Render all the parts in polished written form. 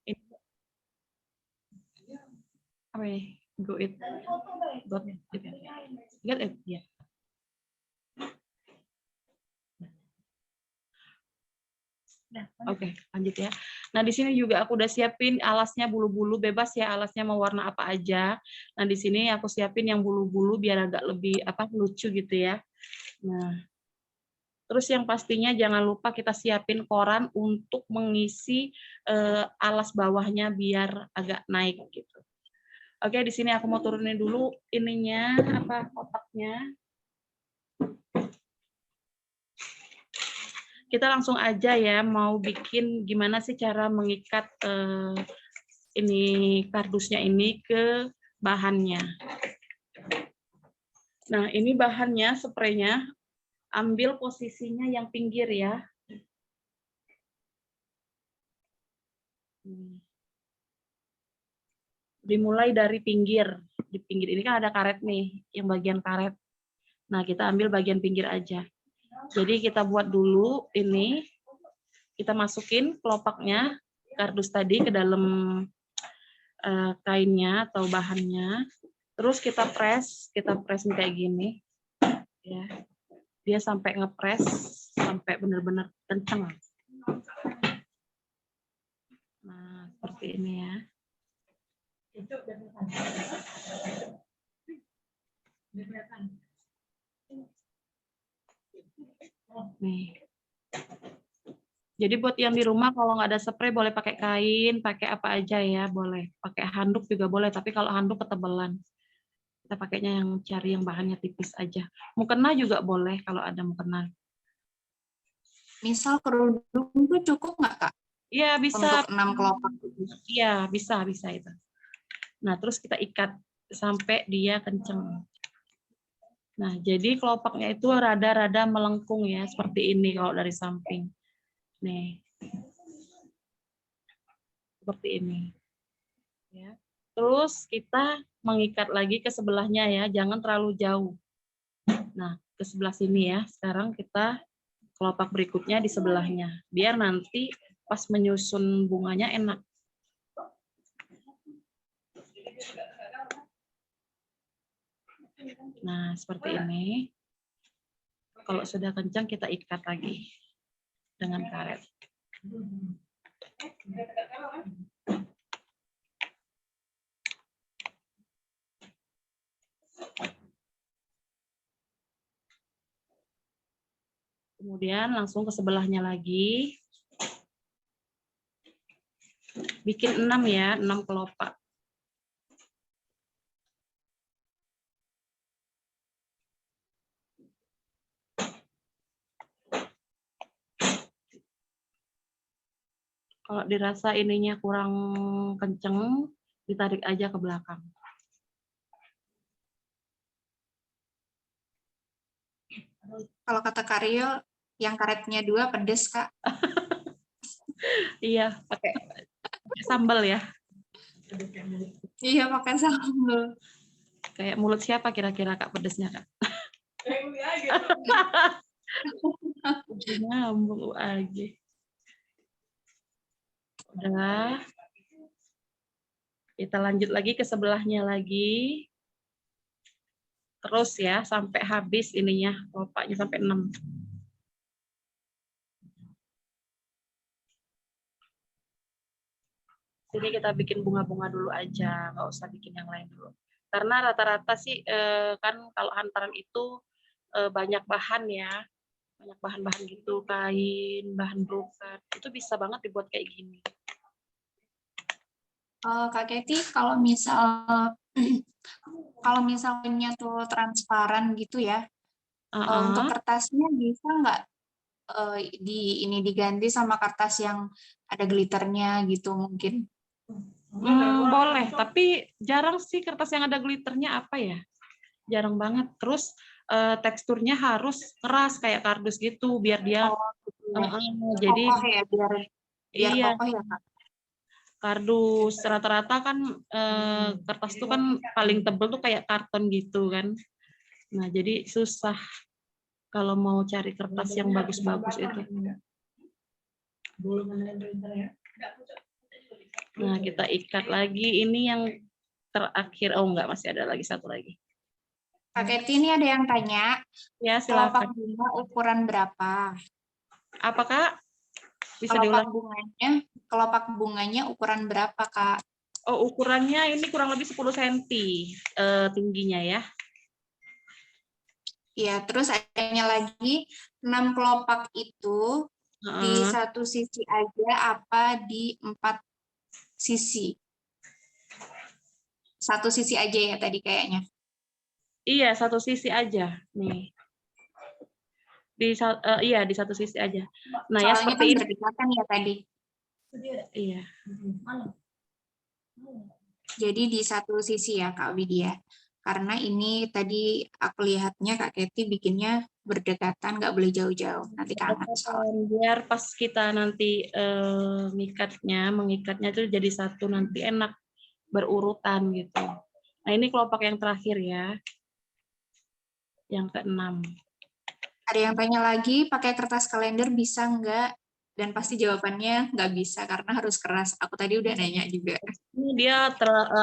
ini apa ini? Go it. Get it, ya. Oke, lanjut ya. Nah, di sini juga aku udah siapin alasnya bulu-bulu, bebas ya alasnya mau warna apa aja. Nah, di sini aku siapin yang bulu-bulu biar agak lebih lucu gitu ya. Nah, terus yang pastinya jangan lupa kita siapin koran untuk mengisi alas bawahnya biar agak naik gitu. Oke, di sini aku mau turunin dulu ininya kotaknya. Kita langsung aja ya mau bikin gimana sih cara mengikat ini kardusnya ini ke bahannya. Nah, ini bahannya, spraynya, ambil posisinya yang pinggir ya. Dimulai dari pinggir. Di pinggir ini kan ada karet nih, yang bagian karet. Nah, kita ambil bagian pinggir aja. Jadi kita buat dulu ini, kita masukin kelopaknya, kardus tadi ke dalam kainnya atau bahannya. Terus kita press kayak gini. Ya. Dia sampai ngepres, sampai benar-benar kenceng. Nah, seperti ini ya. Nih. Jadi buat yang di rumah kalau nggak ada spray boleh pakai kain, pakai apa aja ya, boleh. Pakai handuk juga boleh, tapi kalau handuk ketebalan. Kita pakainya yang cari yang bahannya tipis aja. Mukena juga boleh kalau ada mukena. Misal kerudung itu cukup nggak, Kak? Iya, bisa. Untuk 6 kelopak. Iya, bisa itu. Nah, terus kita ikat sampai dia kenceng. Nah, jadi kelopaknya itu rada-rada melengkung ya, seperti ini kalau dari samping. Nih. Seperti ini. Ya. Terus kita mengikat lagi ke sebelahnya ya, jangan terlalu jauh. Nah, ke sebelah sini ya. Sekarang kita kelopak berikutnya di sebelahnya. Biar nanti pas menyusun bunganya enak. Nah, seperti ini. Kalau sudah kencang, kita ikat lagi dengan karet. Kemudian langsung ke sebelahnya lagi. Bikin 6 ya, 6 kelopak. Kalau dirasa ininya kurang kenceng, ditarik aja ke belakang. Kalau kata Karyo, yang karetnya 2 pedes, Kak. Iya, pakai sambal ya. Iya, pakai sambal. Kayak mulut siapa kira-kira Kak pedesnya, Kak? Nyambung aja. Udah. Kita lanjut lagi ke sebelahnya lagi. Terus ya, sampai habis ininya, kelopaknya sampai 6. Sini kita bikin bunga-bunga dulu aja, nggak usah bikin yang lain dulu. Karena rata-rata sih kan kalau hantaran itu banyak bahan ya, banyak bahan-bahan gitu, kain, bahan brokat, itu bisa banget dibuat kayak gini. Kak Keti, kalau misalnya tuh transparan gitu ya, untuk kertasnya bisa nggak diganti sama kertas yang ada glitternya gitu mungkin? Boleh, tapi jarang sih kertas yang ada glitternya apa ya? Jarang banget. Terus teksturnya harus keras kayak kardus gitu biar dia jadi kokoh ya, biar iya. kokoh ya, Kak. Kardus rata-rata kan kertas itu kan paling tebel tuh kayak karton gitu kan. Nah, jadi susah kalau mau cari kertas yang bagus-bagus itu. Nah, kita ikat lagi. Ini yang terakhir. Oh, enggak, masih ada lagi satu lagi. Kak Keti, ini ada yang tanya, Ya, kelopak silakan. bunga ukuran berapa? Apakah bisa diulang? Kelopak bunganya ukuran berapa, Kak? Oh, ukurannya ini kurang lebih 10 cm tingginya ya. Iya, terus adanya lagi 6 kelopak itu di satu sisi aja apa di 4 sisi? Satu sisi aja ya tadi kayaknya. Iya, satu sisi aja nih. Iya, di satu sisi aja. Nah, ya Soalnya seperti kan ini. berdekatan ya tadi. Iya. Jadi di satu sisi ya Kak Widya. Karena ini tadi aku lihatnya Kak Keti bikinnya berdekatan, nggak boleh jauh-jauh. Nanti kangen soalnya. Biar pas kita nanti mengikatnya itu jadi satu, nanti enak berurutan gitu. Nah, ini kelopak yang terakhir ya. Yang ke-6. Ada yang tanya lagi, pakai kertas kalender bisa nggak? Dan pasti jawabannya nggak bisa karena harus keras. Aku tadi udah nanya juga. Ini dia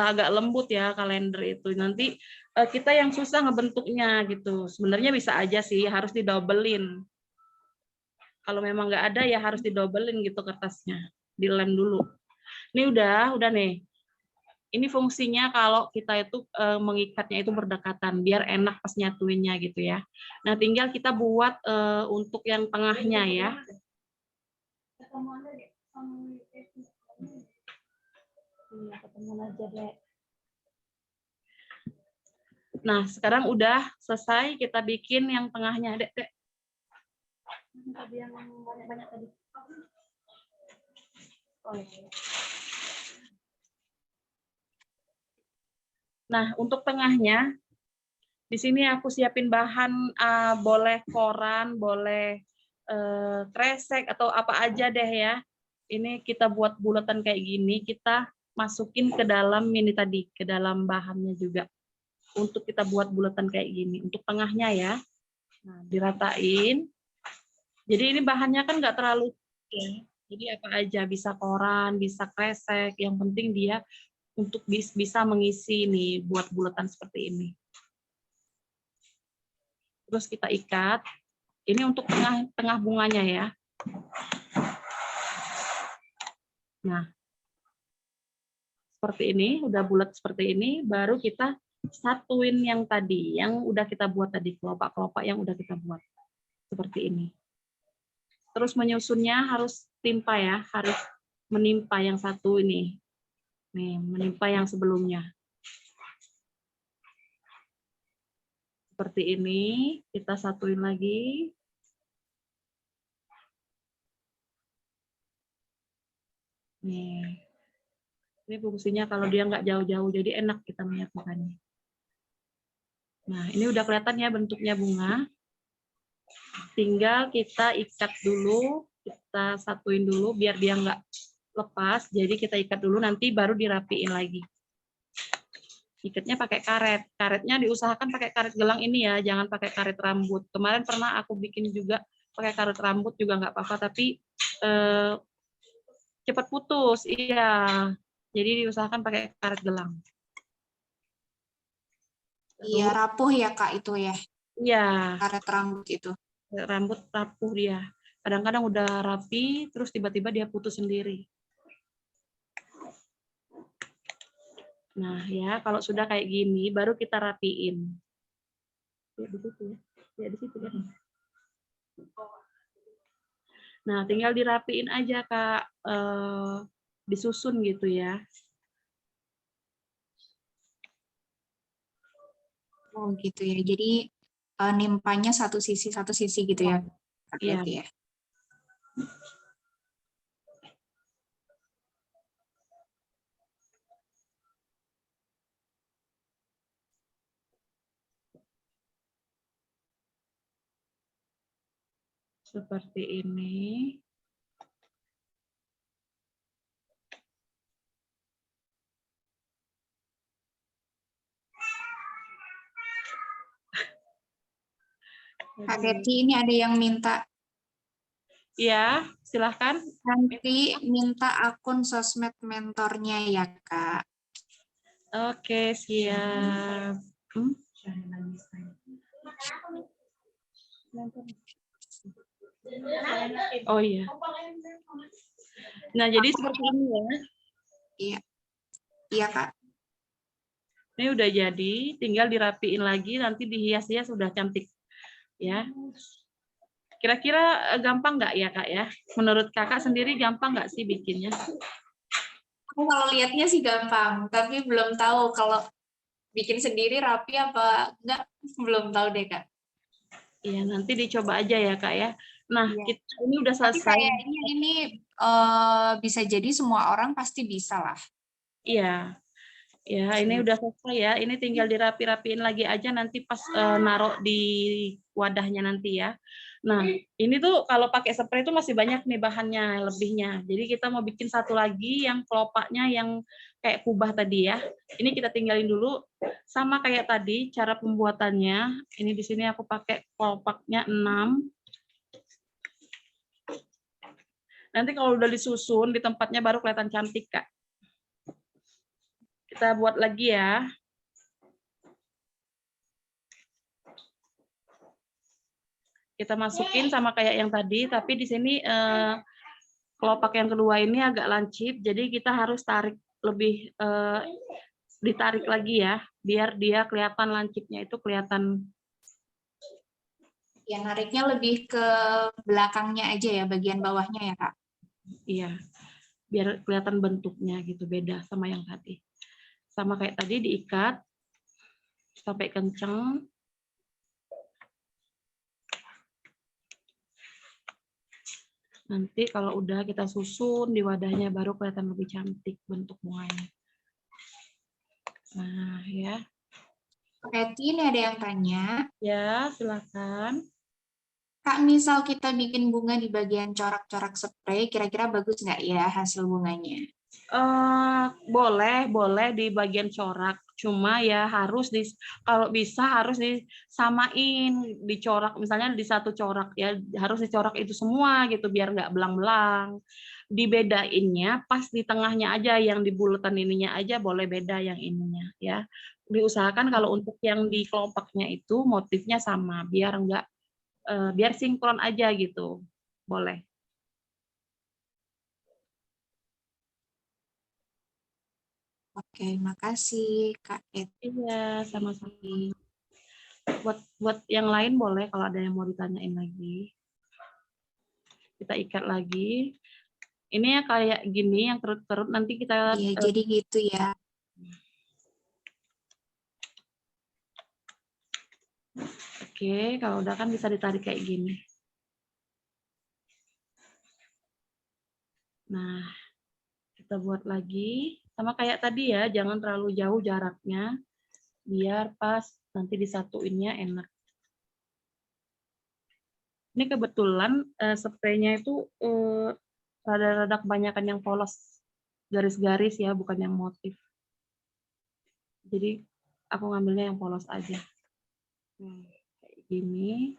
agak lembut ya kalender itu. Nanti kita yang susah ngebentuknya gitu. Sebenarnya bisa aja sih, harus didobelin. Kalau memang nggak ada ya harus didobelin gitu kertasnya. Dilem dulu. Ini udah nih. Ini fungsinya kalau kita itu mengikatnya itu berdekatan, biar enak pas nyatuinnya gitu ya. Nah, tinggal kita buat untuk yang tengahnya ya. Nah, sekarang udah selesai, kita bikin yang tengahnya, Dek. Tadi yang banyak-banyak tadi. Nah, untuk tengahnya, di sini aku siapin bahan, boleh koran, boleh kresek, atau apa aja deh ya. Ini kita buat bulatan kayak gini, kita masukin ke dalam ini tadi, ke dalam bahannya juga. Untuk kita buat bulatan kayak gini, untuk tengahnya ya. Nah, diratain. Jadi ini bahannya kan nggak terlalu, ya. Jadi apa aja, bisa koran, bisa kresek, yang penting dia untuk bisa mengisi nih buat bulatan seperti ini. Terus kita ikat. Ini untuk tengah bunganya ya. Nah, seperti ini, udah bulat seperti ini, baru kita satuin yang tadi, yang udah kita buat tadi, kelopak-kelopak yang udah kita buat. Seperti ini. Terus menyusunnya harus timpa ya, harus menimpa yang satu ini. Nih, menimpa yang sebelumnya. Seperti ini, kita satuin lagi. Nih. Ini fungsinya kalau dia nggak jauh-jauh, jadi enak kita menyatukannya. Nah, ini udah kelihatan ya bentuknya bunga. Tinggal kita ikat dulu, kita satuin dulu biar dia nggak lepas. Jadi kita ikat dulu, nanti baru dirapiin lagi. Ikatnya pakai karet. Karetnya diusahakan pakai karet gelang ini ya, jangan pakai karet rambut. Kemarin pernah aku bikin juga pakai karet rambut juga nggak apa-apa, tapi cepat putus. Iya, jadi diusahakan pakai karet gelang. Iya, rapuh ya Kak itu ya. Iya. Karet rambut itu. Rambut rapuh dia. Kadang-kadang udah rapi, terus tiba-tiba dia putus sendiri. Nah ya, kalau sudah kayak gini, baru kita rapiin. Ya, di situ ya. Ya, di situ ya. Nah, tinggal dirapiin aja, Kak. Disusun gitu ya. Oh gitu ya. Jadi nimpanya satu sisi gitu ya. Iya. Ya. Seperti ini. Kak Keti, ini ada yang minta Ya, silahkan. Nanti minta akun sosmed mentornya ya, Kak. Oke, siap. Hmm? Oh iya. Nah, jadi seperti ini ya. Iya, iya, Kak. Ini udah jadi, tinggal dirapiin lagi, nanti dihias-hias sudah cantik. Ya. Kira-kira gampang nggak ya, Kak ya? Menurut Kakak sendiri gampang nggak sih bikinnya? Aku kalau lihatnya sih gampang, tapi belum tahu kalau bikin sendiri rapi apa enggak, belum tahu deh, Kak. Iya, nanti dicoba aja ya, Kak ya. Nah, Iya. kita ini udah Tapi selesai. kayaknya ini bisa jadi semua orang pasti bisa lah. Iya. Ya, ini udah selesai ya. Ini tinggal dirapi-rapiin lagi aja nanti pas naruh di wadahnya nanti ya. Nah, ini tuh kalau pakai spray itu masih banyak nih bahannya lebihnya. Jadi kita mau bikin satu lagi yang kelopaknya yang kayak kubah tadi ya. Ini kita tinggalin dulu sama kayak tadi cara pembuatannya. Ini di sini aku pakai kelopaknya 6. Nanti kalau udah disusun di tempatnya baru kelihatan cantik, Kak. Kita buat lagi ya. Kita masukin sama kayak yang tadi, tapi di sini kelopak yang kedua ini agak lancip, jadi kita harus tarik lebih, ditarik lagi ya, biar dia kelihatan lancipnya itu kelihatan. Ya, nariknya lebih ke belakangnya aja ya, bagian bawahnya ya, Kak. Iya, biar kelihatan bentuknya gitu, beda sama yang tadi. Sama kayak tadi diikat sampai kenceng. Nanti kalau udah kita susun di wadahnya baru kelihatan lebih cantik bentuk bunganya. Nah, ya. Oke, ini ada yang tanya, Ya, silakan. Kak, misal kita bikin bunga di bagian corak-corak spray, kira-kira bagus nggak ya hasil bunganya? Boleh di bagian corak. Cuma ya harus kalau bisa harus disamain, dicorak misalnya di satu corak ya harus dicorak itu semua gitu biar nggak belang-belang. Dibedainnya pas di tengahnya aja yang di bulatan ininya aja boleh beda yang ininya ya. Diusahakan kalau untuk yang di kelopaknya itu motifnya sama biar nggak biar sinkron aja gitu. Boleh. Oke, makasih Kak Iya, sama-sama. Eti. Buat yang lain boleh kalau ada yang mau ditanyain lagi. Kita ikat lagi. Ini ya kayak gini yang kerut-kerut nanti kita Iya, jadi gitu ya. oke, kalau udah kan bisa ditarik kayak gini. Nah, kita buat lagi sama kayak tadi ya, jangan terlalu jauh jaraknya biar pas nanti disatuinnya enak. Ini kebetulan spraynya itu rada-rada kebanyakan yang polos, garis-garis ya, bukan yang motif. Jadi aku ngambilnya yang polos aja. Kayak gini,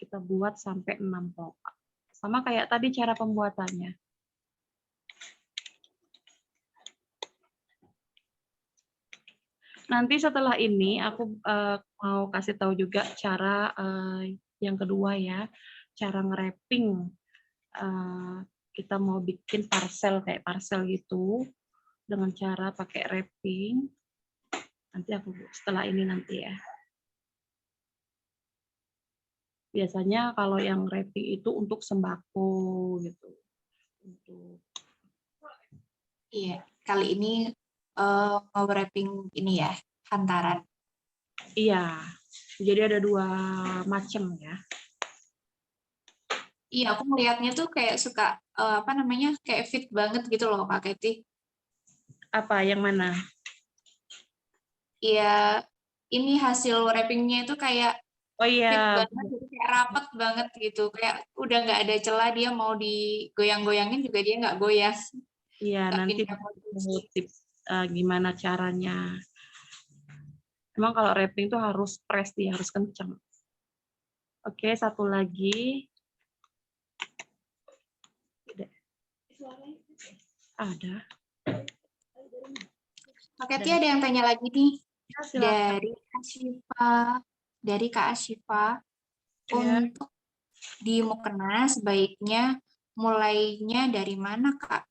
kita buat sampai 6 kelopak. Sama kayak tadi cara pembuatannya. Nanti setelah ini aku mau kasih tahu juga cara yang kedua ya, cara nge-wrapping. Kita mau bikin parcel kayak parcel gitu dengan cara pakai wrapping. Nanti aku setelah ini nanti ya. Biasanya kalau yang wrapping itu untuk sembako gitu. Untuk Iya, kali ini nge-wrapping ini ya, hantaran. iya. Jadi ada 2 macam ya. Iya, aku melihatnya tuh kayak suka apa namanya, kayak fit banget gitu loh Kak Keti. Apa yang mana? Iya, ini hasil wrappingnya itu kayak Oh fit iya, banget, jadi kayak rapet banget gitu. Kayak udah nggak ada celah, dia mau digoyang-goyangin juga dia nggak goyang. iya Nggak nanti pindah posisi. tips gimana caranya. Emang kalau wrapping tuh harus press dia, harus kencang. Oke, satu lagi. Ada. Kak Keti ada yang tanya lagi nih Ya, silakan. dari Kak Asyifa. Ya. Untuk di mukena sebaiknya mulainya dari mana, Kak?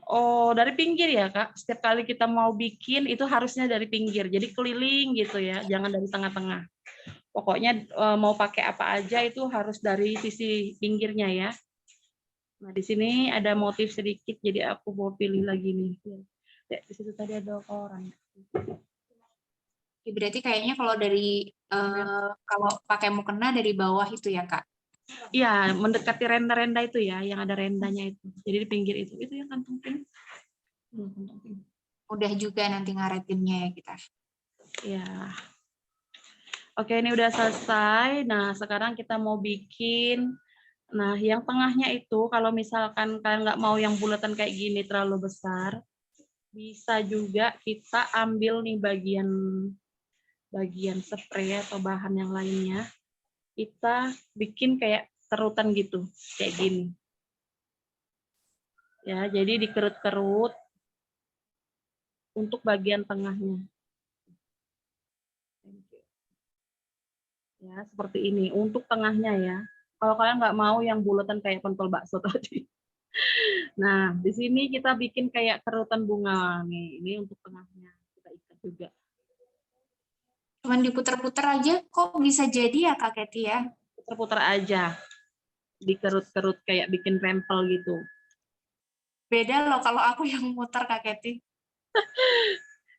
Oh, dari pinggir ya, Kak. Setiap kali kita mau bikin itu harusnya dari pinggir. Jadi keliling gitu ya, jangan dari tengah-tengah. Pokoknya mau pakai apa aja itu harus dari sisi pinggirnya ya. Nah, di sini ada motif sedikit, jadi aku mau pilih lagi nih. Ya, di situ tadi ada orang. Berarti kayaknya kalau dari kalau pakai mukena dari bawah itu ya, Kak? Iya, mendekati renda-renda itu ya, yang ada rendanya itu. Jadi di pinggir itu yang kantong pink. Mudah juga nanti ngaretinnya ya kita. Ya. Oke, ini udah selesai. Nah, sekarang kita mau bikin. Nah, yang tengahnya itu, kalau misalkan kalian nggak mau yang bulatan kayak gini terlalu besar, bisa juga kita ambil nih bagian spray atau bahan yang lainnya. Kita bikin kayak kerutan gitu, kayak gini. Ya, jadi dikerut-kerut untuk bagian tengahnya. Ya, seperti ini untuk tengahnya ya. Kalau kalian nggak mau yang bulatan kayak pentol bakso tadi. Nah, di sini kita bikin kayak kerutan bunga nih. Ini untuk tengahnya. Kita ikat juga. Cuman diputer-puter aja kok bisa jadi ya, Kak Keti ya? Putar-putar aja. Dikerut-kerut kayak bikin rempel gitu. Beda loh kalau aku yang muter, Kak Keti.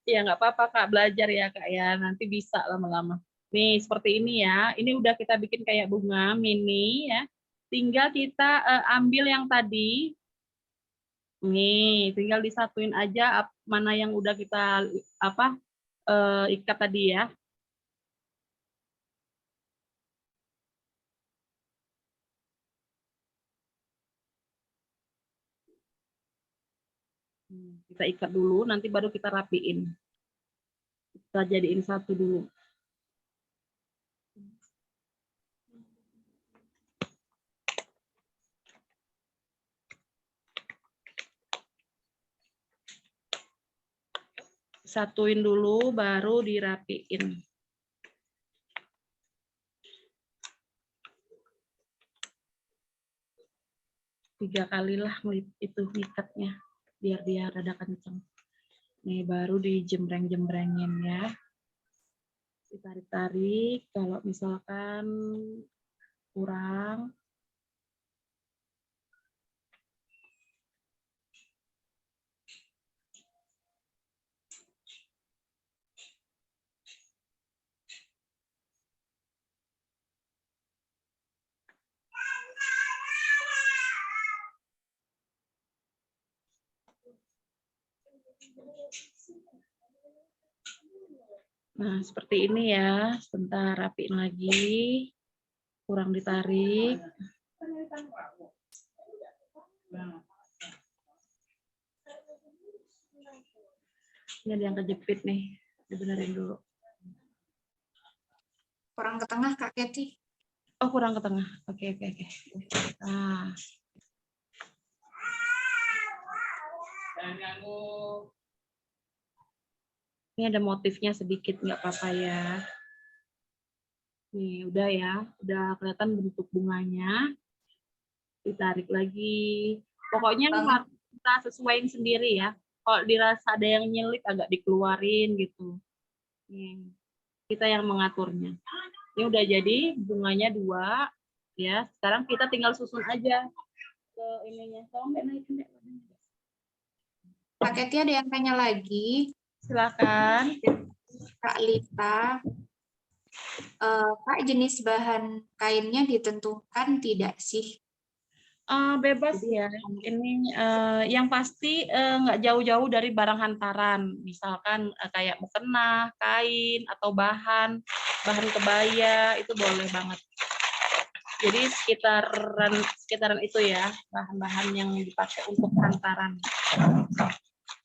Ya nggak apa-apa Kak, belajar ya Kak ya. Nanti bisa lama-lama. Nih, seperti ini ya. Ini udah kita bikin kayak bunga mini ya. Tinggal kita ambil yang tadi. Nih, tinggal disatuin aja mana yang udah kita ikat tadi ya. Kita ikat dulu, nanti baru kita rapiin. Kita jadiin satu dulu. Satuin dulu, baru dirapiin. Tiga kali lah itu ngikatnya, biar dia rada kenceng. Nih, baru dijembreng-jembrengin ya. Ditarik-tarik, kalau misalkan kurang. Nah, seperti ini ya. Sebentar, rapiin lagi. Kurang ditarik. Ini ada yang kejepit nih. Dibenerin dulu. Kurang ke tengah, Kak Keti. Oh, kurang ke tengah. Oke. Nah. Ini ada motifnya sedikit, nggak apa-apa ya. Nih, udah ya. Udah kelihatan bentuk bunganya. Ditarik lagi. Pokoknya kita sesuaiin sendiri ya. Kalau dirasa ada yang nyelip, agak dikeluarin gitu. Nih, kita yang mengaturnya. Ini udah jadi bunganya 2. Ya, sekarang kita tinggal susun aja ke ininya. Tolong Mbak naikin, Mbak. Kak Keti ada yang tanya lagi. Silakan. Kak Lita, Kak, jenis bahan kainnya ditentukan tidak sih? Bebas ya. Ini yang pasti nggak jauh-jauh dari barang hantaran. Misalkan kayak mukena, kain, atau bahan kebaya, itu boleh banget. Jadi sekitaran itu ya, bahan-bahan yang dipakai untuk hantaran.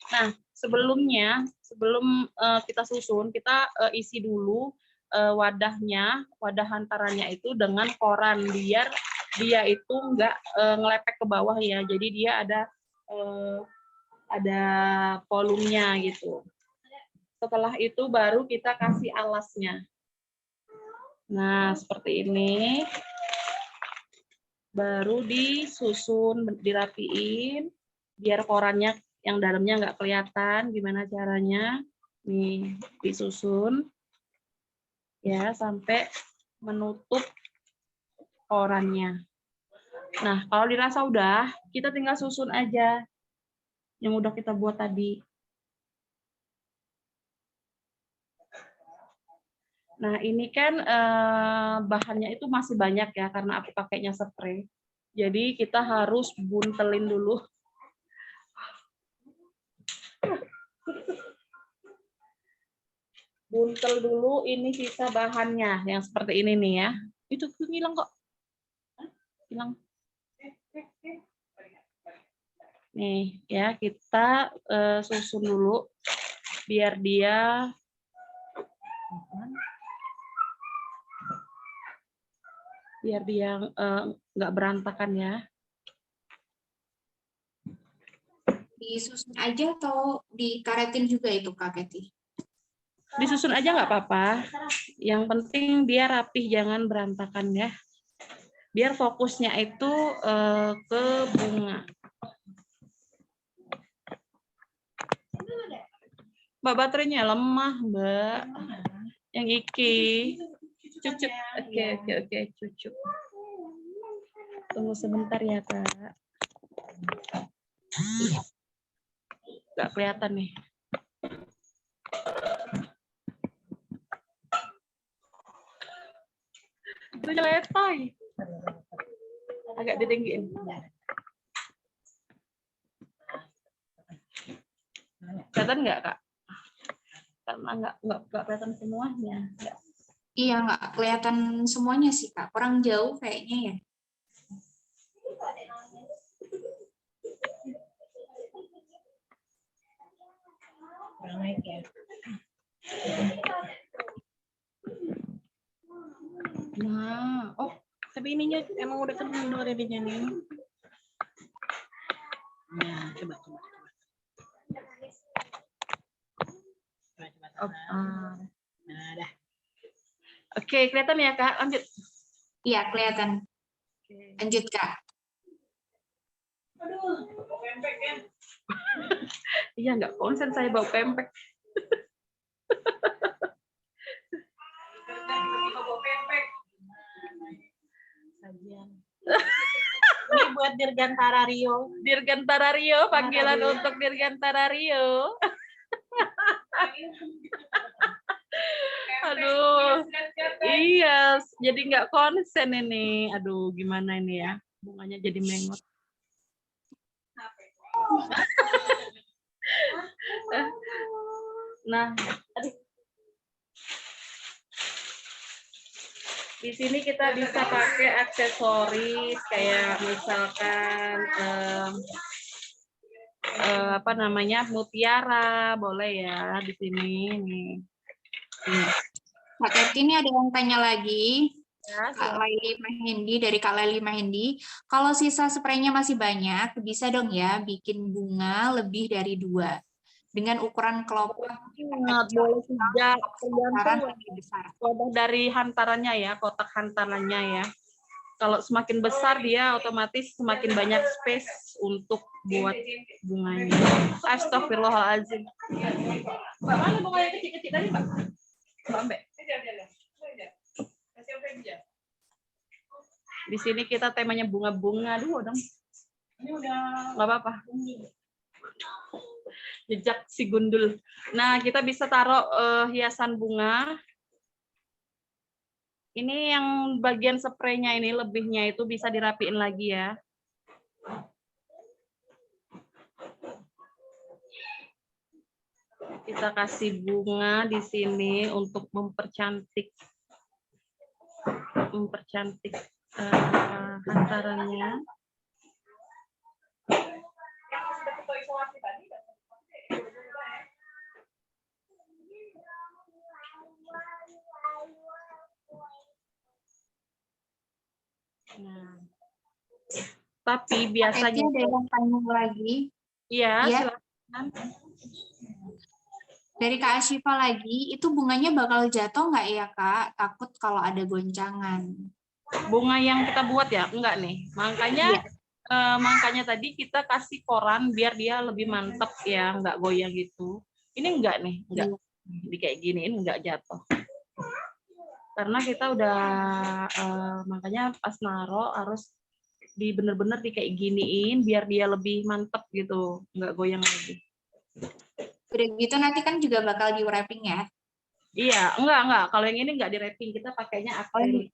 Nah, sebelum kita susun, kita isi dulu wadah hantarannya itu dengan koran, biar dia itu nggak ngelepek ke bawah ya. Jadi dia ada volumenya gitu. Setelah itu baru kita kasih alasnya. Nah, seperti ini. Baru disusun, dirapiin, biar korannya yang dalamnya nggak kelihatan. Gimana caranya? Nih, disusun ya sampai menutup korannya. Nah, kalau dirasa udah, kita tinggal susun aja yang udah kita buat tadi. Nah, ini kan bahannya itu masih banyak ya, karena aku pakainya spray. Jadi kita harus buntelin dulu. Buntel dulu ini sisa bahannya, yang seperti ini nih ya. Itu hilang kok. Hilang. Nih ya, kita susun dulu biar dia nggak berantakan ya. Disusun aja atau dikaretin juga itu Kak Keti? Disusun aja nggak apa-apa. Yang penting dia rapih, jangan berantakan ya. Biar fokusnya itu ke bunga. Mbak, baterainya lemah, Mbak. Yang iki. Cucuk. Oke, cucuk. Tunggu sebentar ya, Kak. Nggak kelihatan nih. Itu nyeletai. Agak ditinggiin. Kelihatan nggak, Kak? Karena nggak kelihatan semuanya. Iya, nggak kelihatan semuanya sih Kak. Kurang jauh kayaknya ya. Kurang naik ya. Nah, oh, Tapi ininya emang udah kendor jadinya nih. Nah, coba. oh, Nah, dah. Oke, kelihatan ya, Kak? Lanjut. Iya, kelihatan. Lanjut Kak. Aduh, bau pempek kan? Iya, nggak konsen saya bau pempek. Bau pempek. Sajian. Ini buat Dirgantara Rio. Dirgantara Rio, panggilan untuk Dirgantara Rio. Aduh, iya, jadi nggak konsen ini. Aduh, gimana ini ya? Bunganya jadi mengot. Nah, aduh. Di sini kita bisa pakai aksesoris kayak misalkan apa namanya, mutiara, boleh ya di sini nih. Kak Keti, ini ada yang tanya lagi. Ya, Kak Laili Mahendi dari Kak Laili Mahendi. Kalau sisa spraynya masih banyak, bisa dong ya bikin bunga lebih dari 2 dengan ukuran kelopak boleh 3, hantaran tergantung lebih besar. wadah dari hantarannya ya, kotak hantarannya ya. Kalau semakin besar dia otomatis semakin banyak space untuk buat bunganya. Astagfirullahaladzim. Mbak, mana bunga yang kecil-kecil tadi, Mbak? Mbak Mbak. Di sini kita temanya bunga-bunga dulu dong. Ini udah nggak apa-apa. Jejak si gundul. Nah, kita bisa taruh hiasan bunga. Ini yang bagian spraynya ini lebihnya itu bisa dirapiin lagi ya. Kita kasih bunga di sini untuk mempercantik hantarannya. Nah, Tapi Kak Eti biasanya ada yang tanya lagi. iya, Ya. silakan. Dari Kak Asyifa lagi, itu bunganya bakal jatuh nggak ya Kak? Takut kalau ada goncangan. Bunga yang kita buat ya? Enggak nih. Makanya Iya. makanya tadi kita kasih koran biar dia lebih mantep ya, enggak goyang gitu. Ini enggak nih, enggak. Iya. Di kayak giniin enggak jatuh. Karena kita udah makanya pas naro harus bener-bener di kayak giniin biar dia lebih mantep gitu, enggak goyang lagi. Udah gitu nanti kan juga bakal di wrapping ya. Iya, enggak. Kalau yang ini enggak di wrapping, kita pakainya akrilik.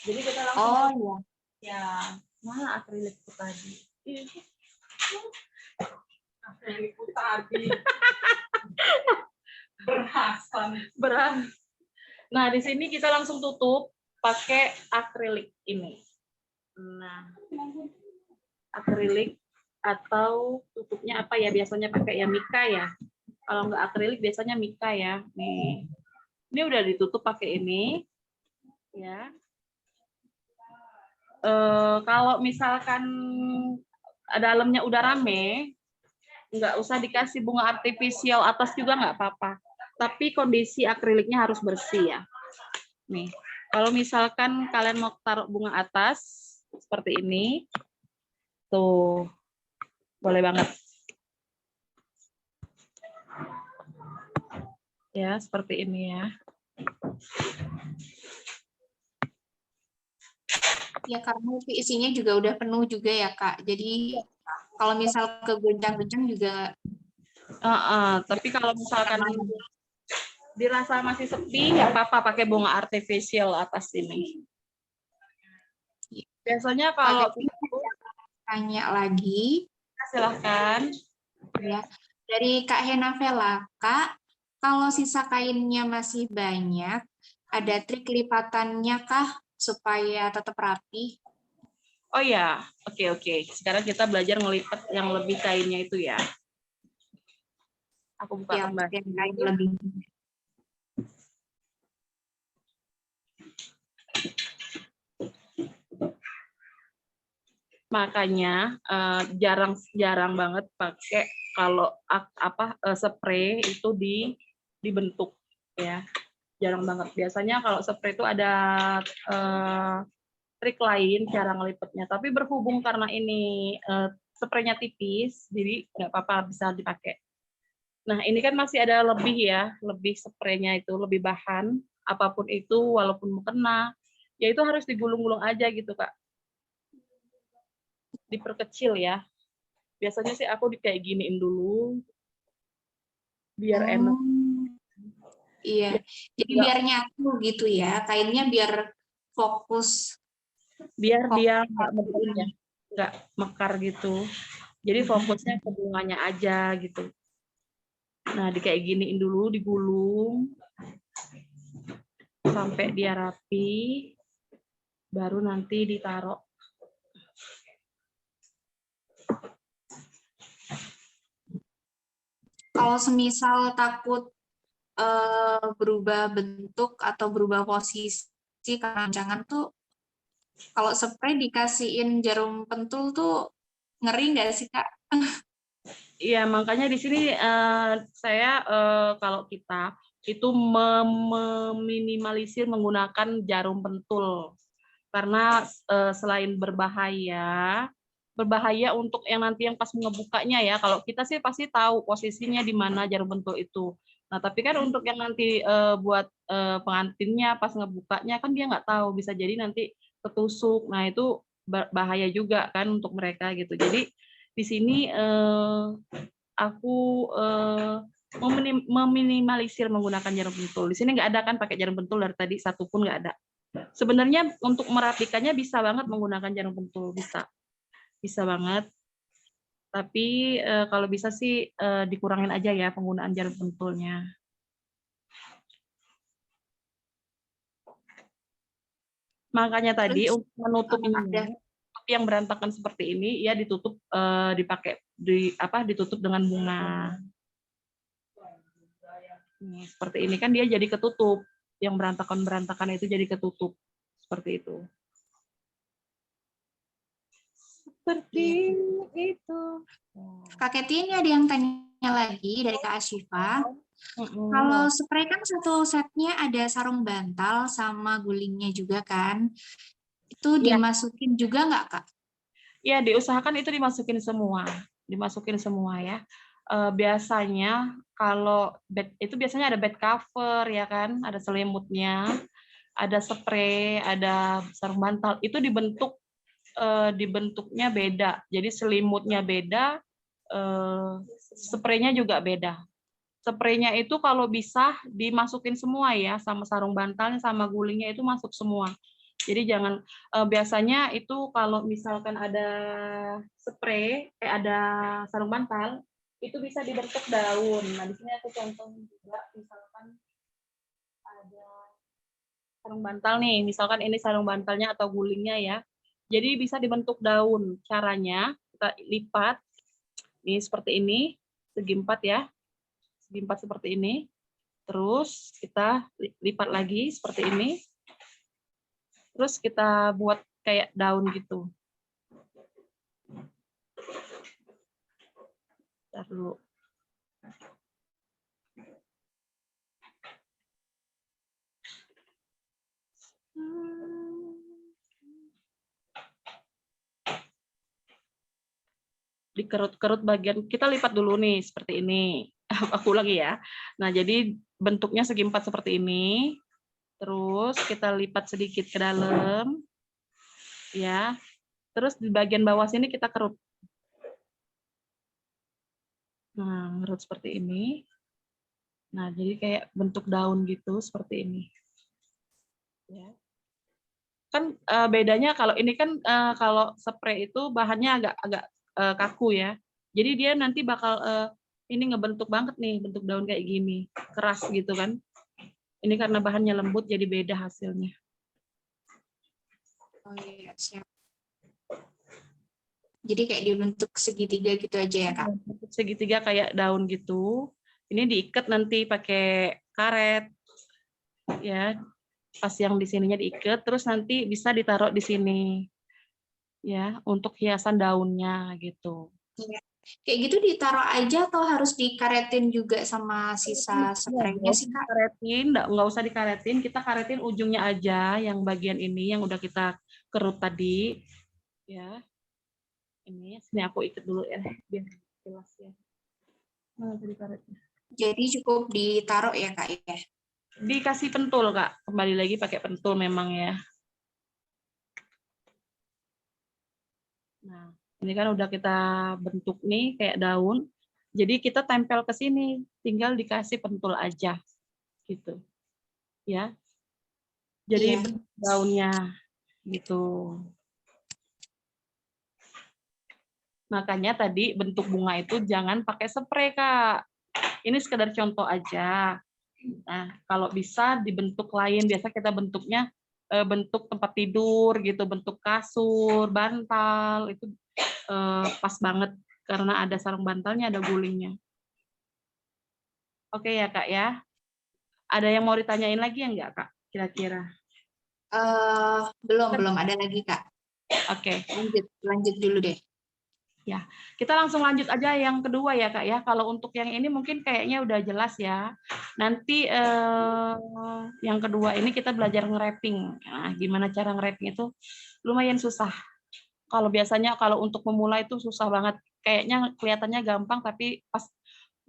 Jadi kita langsung Oh iya. ya, mana akrilik itu tadi? Akrilik tadi. Berhasil. Nah, di sini kita langsung tutup pakai akrilik ini. Nah, akrilik atau tutupnya apa ya? Biasanya pakai ya mika ya. Kalau nggak akrilik biasanya mika ya. Nih, ini udah ditutup pakai ini, ya. Kalau misalkan dalamnya udah rame, nggak usah dikasih bunga artifisial atas juga nggak apa-apa. Tapi kondisi akriliknya harus bersih ya. Nih, kalau misalkan kalian mau taruh bunga atas seperti ini, tuh boleh banget. Ya, seperti ini ya. Ya karena isinya juga udah penuh juga ya Kak. Jadi kalau misal kegoncang-goncang juga. Tapi kalau misalkan dirasa masih sepi, nggak apa-apa pakai bunga artifisial atas ini. Biasanya kalau tanya lagi, silahkan. ya dari Kak Henavela, Kak, kalau sisa kainnya masih banyak, ada trik lipatannya kah supaya tetap rapi? Oh ya, oke. Sekarang kita belajar ngelipat yang lebih kainnya itu ya. Aku buka Ya, kembali. yang kain lebih. Makanya jarang banget pakai kalau spray itu dibentuk ya. Jarang banget. Biasanya kalau spray itu ada trik lain cara ngelipetnya. Tapi berhubung karena ini spraynya tipis, jadi nggak apa-apa bisa dipakai. Nah, ini kan masih ada lebih ya, lebih spraynya itu, lebih bahan, apapun itu, walaupun mau kena, ya itu harus digulung-gulung aja gitu, Kak. Diperkecil ya. Biasanya sih aku kayak giniin dulu, biar enak. Iya, jadi biar nyatu gitu ya, kainnya biar fokus. Biar dia nggak mekar gitu. Jadi fokusnya ke bunganya aja gitu. Nah, kayak giniin dulu, digulung sampai dia rapi, baru nanti ditaruh. Kalau semisal takut berubah bentuk atau berubah posisi karena jangan tuh, kalau spray dikasihin jarum pentul tuh ngeri nggak sih Kak? Iya, makanya di sini saya kalau kita itu meminimalisir menggunakan jarum pentul. Karena selain berbahaya untuk yang nanti yang pas ngebukanya ya. Kalau kita sih pasti tahu posisinya di mana jarum pentul itu. Nah, tapi kan untuk yang nanti buat pengantinnya pas ngebukanya kan dia nggak tahu, bisa jadi nanti ketusuk. Nah, itu bahaya juga kan untuk mereka gitu. Jadi di sini aku meminimalisir menggunakan jarum pentul. Di sini nggak ada kan pakai jarum pentul dari tadi, satu pun nggak ada. Sebenarnya untuk merapikannya bisa banget menggunakan jarum pentul, bisa banget. Tapi kalau bisa sih dikurangin aja ya penggunaan jarum pentulnya. Makanya tadi untuk menutup yang berantakan seperti ini ya ditutup ditutup dengan bunga. Nih, seperti ini kan dia jadi ketutup. Yang berantakan itu jadi ketutup. Seperti itu. Seperti itu. Kak Keti, ini ada yang tanya lagi dari Kak Asyifa. Kalau spray kan satu setnya ada sarung bantal sama gulingnya juga kan? Itu Iya. dimasukin juga nggak, Kak? Ya, diusahakan itu dimasukin semua ya. Biasanya kalau bed itu biasanya ada bed cover ya kan, ada selimutnya, ada spray, ada sarung bantal. Itu dibentuknya beda. Jadi selimutnya beda, spraynya juga beda. Spraynya itu kalau bisa dimasukin semua ya, sama sarung bantalnya sama gulingnya itu masuk semua. Jadi jangan biasanya itu kalau misalkan ada spray, ada sarung bantal, itu bisa dibentuk daun. Nah, di sini aku contohin juga, misalkan ada sarung bantal nih, misalkan ini sarung bantalnya atau gulingnya ya. Jadi bisa dibentuk daun. Caranya kita lipat, ini seperti ini, segi 4 ya, segi 4 seperti ini. Terus kita lipat lagi seperti ini. Terus kita buat kayak daun gitu. Bentar dulu. Dikerut-kerut bagian, kita lipat dulu nih seperti ini. Aku ulangi ya. Nah, jadi bentuknya segi 4 seperti ini. Terus kita lipat sedikit ke dalam. Ya. Terus di bagian bawah sini kita kerut. Nah, ngerut seperti ini. Nah, jadi kayak bentuk daun gitu seperti ini. Ya. Kan bedanya kalau ini kan kalau spray itu bahannya agak kaku ya. Jadi dia nanti bakal ini ngebentuk banget nih, bentuk daun kayak gini, keras gitu kan. Ini karena bahannya lembut jadi beda hasilnya. Oh iya, siap. Jadi kayak dibentuk segitiga gitu aja ya, Kak? Bentuk segitiga kayak daun gitu. Ini diikat nanti pakai karet. Ya, pas yang di sininya diikat, terus nanti bisa ditaruh di sini. Ya, untuk hiasan daunnya gitu. Iya. Kayak gitu ditaruh aja atau harus dikaretin juga sama sisa spraynya sih, Kak? Nggak usah dikaretin, kita karetin ujungnya aja, yang bagian ini yang udah kita kerut tadi. Ya, ini aku ikat dulu ya, biar jelas ya. Mana tadi karetnya? Jadi cukup ditaruh ya, Kak ya? Dikasih pentul, Kak. Kembali lagi pakai pentul memang ya. Nah, ini kan udah kita bentuk nih kayak daun. Jadi kita tempel ke sini, tinggal dikasih pentul aja. Gitu. Ya. Jadi Iya. daunnya gitu. Makanya tadi bentuk bunga itu jangan pakai spray, Kak. Ini sekedar contoh aja. Nah, kalau bisa dibentuk lain, biasa kita bentuknya bentuk tempat tidur gitu, bentuk kasur, bantal, itu pas banget karena ada sarung bantalnya, ada gulingnya. Oke ya, Kak ya. Ada yang mau ditanyain lagi ya enggak, Kak? Kira-kira. Belum ada lagi, Kak. Oke. Lanjut dulu deh. Ya, kita langsung lanjut aja yang kedua ya, Kak ya. Kalau untuk yang ini mungkin kayaknya udah jelas ya. Nanti yang kedua ini kita belajar nge-wrapping. Nah, gimana cara nge-wrapping itu lumayan susah. Kalau biasanya kalau untuk memulai itu susah banget. Kayaknya kelihatannya gampang tapi pas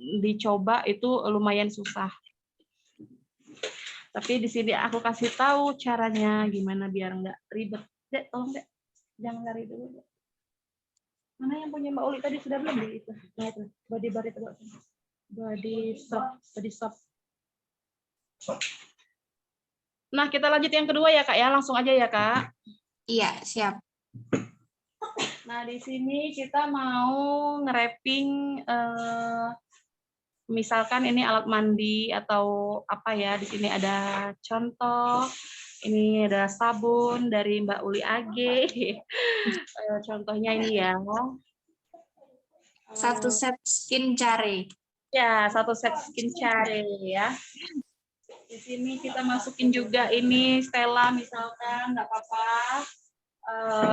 dicoba itu lumayan susah. Tapi di sini aku kasih tahu caranya gimana biar nggak ribet. Dek, tolong Dek, jangan lari dulu. Dek. Mana yang punya Mbak Uli tadi sudah belum di itu? Nah itu, body bar itu. Body shop. Nah, kita lanjut yang kedua ya, Kak ya. Langsung aja ya, Kak. Iya, siap. Nah, di sini kita mau nge-wrapping misalkan ini alat mandi atau apa ya. Di sini ada contoh. Ini ada sabun dari Mbak Uli AG. Contohnya ini ya. Satu set skin care. Ya, satu set skin care ya. Di sini kita masukin juga ini Stella misalkan, nggak apa-apa.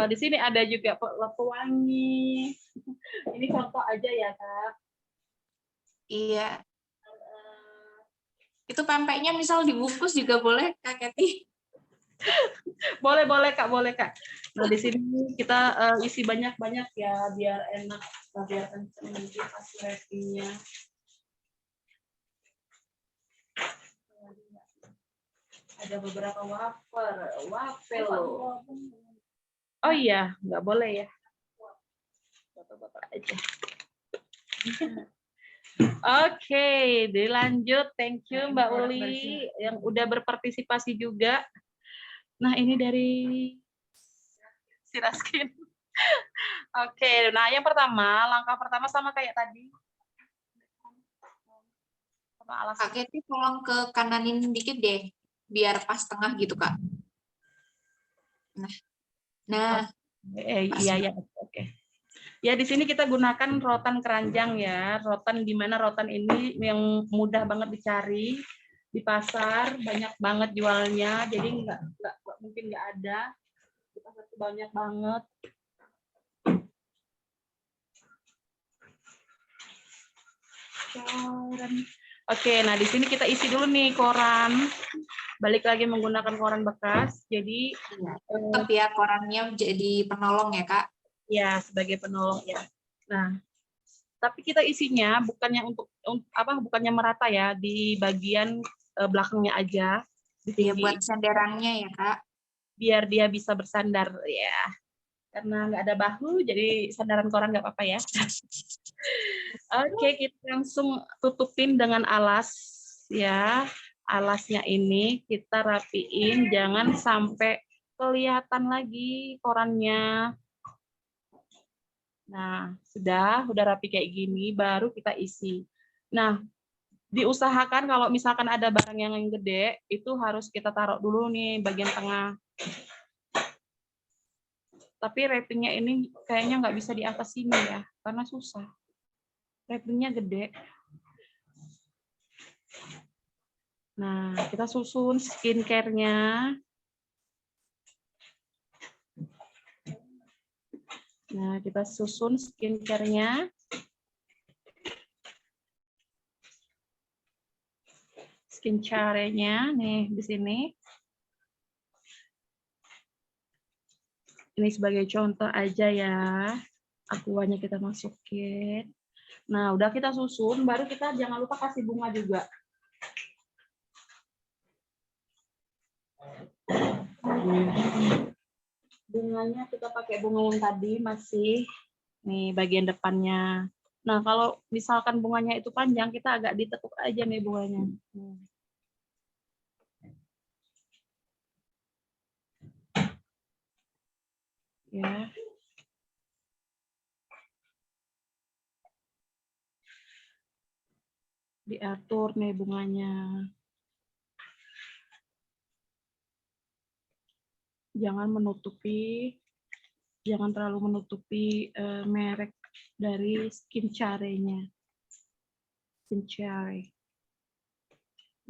Di sini ada juga pewangi. Ini contoh aja ya, Kak. Iya. Itu pempeknya misal dibungkus juga boleh, Kak Keti? Boleh, boleh, Kak, boleh, Kak. Nah, di sini kita isi banyak-banyak ya, biar enak, biar kenceng nanti pas wrappingnya. Ada beberapa wafel. Oh iya, nggak boleh ya. Bapak-bapak aja. Oke, dilanjut. Thank you Mbak Uli yang udah berpartisipasi juga. Nah, ini dari Siraskin. Oke, nah yang pertama, langkah pertama sama kayak tadi. Sama alas. Kak Keti tolong ke kananin dikit deh, biar pas tengah gitu, Kak. Nah, Iya, ya, oke. Ya, di sini kita gunakan rotan keranjang ya. Rotan di mana rotan ini yang mudah banget dicari di pasar, banyak banget jualnya. Jadi nggak mungkin nggak ada. Di pasar itu banyak banget. Koran. Oke, nah di sini kita isi dulu nih koran. Balik lagi menggunakan koran bekas. Jadi tetap ya korannya jadi penolong ya, Kak. ya sebagai penolong ya. Nah, tapi kita isinya bukannya untuk apa? Bukannya merata ya di bagian belakangnya aja. Ya buat sandarannya ya, Kak. Biar dia bisa bersandar ya. Karena nggak ada bahu, jadi sandaran koran nggak apa-apa ya. Oke, kita langsung tutupin dengan alas ya. Alasnya ini kita rapiin, jangan sampai kelihatan lagi korannya. Nah, udah rapi kayak gini, baru kita isi. Nah, diusahakan kalau misalkan ada barang yang gede, itu harus kita taruh dulu nih bagian tengah. Tapi wrappingnya ini kayaknya nggak bisa di atas sini ya, karena susah. Wrappingnya gede. Nah, kita susun skincare-nya. Nah, kita susun skincare-nya. Skincare-nya nih di sini. Ini sebagai contoh aja ya. Aquanya kita masukin. Nah, udah kita susun, baru kita jangan lupa kasih bunga juga. Bunganya kita pakai bunga yang tadi masih nih bagian depannya. Nah, kalau misalkan bunganya itu panjang, kita agak ditekuk aja nih bunganya. Ya. Diatur nih bunganya. Jangan terlalu menutupi merek dari skincare-nya. Skincare.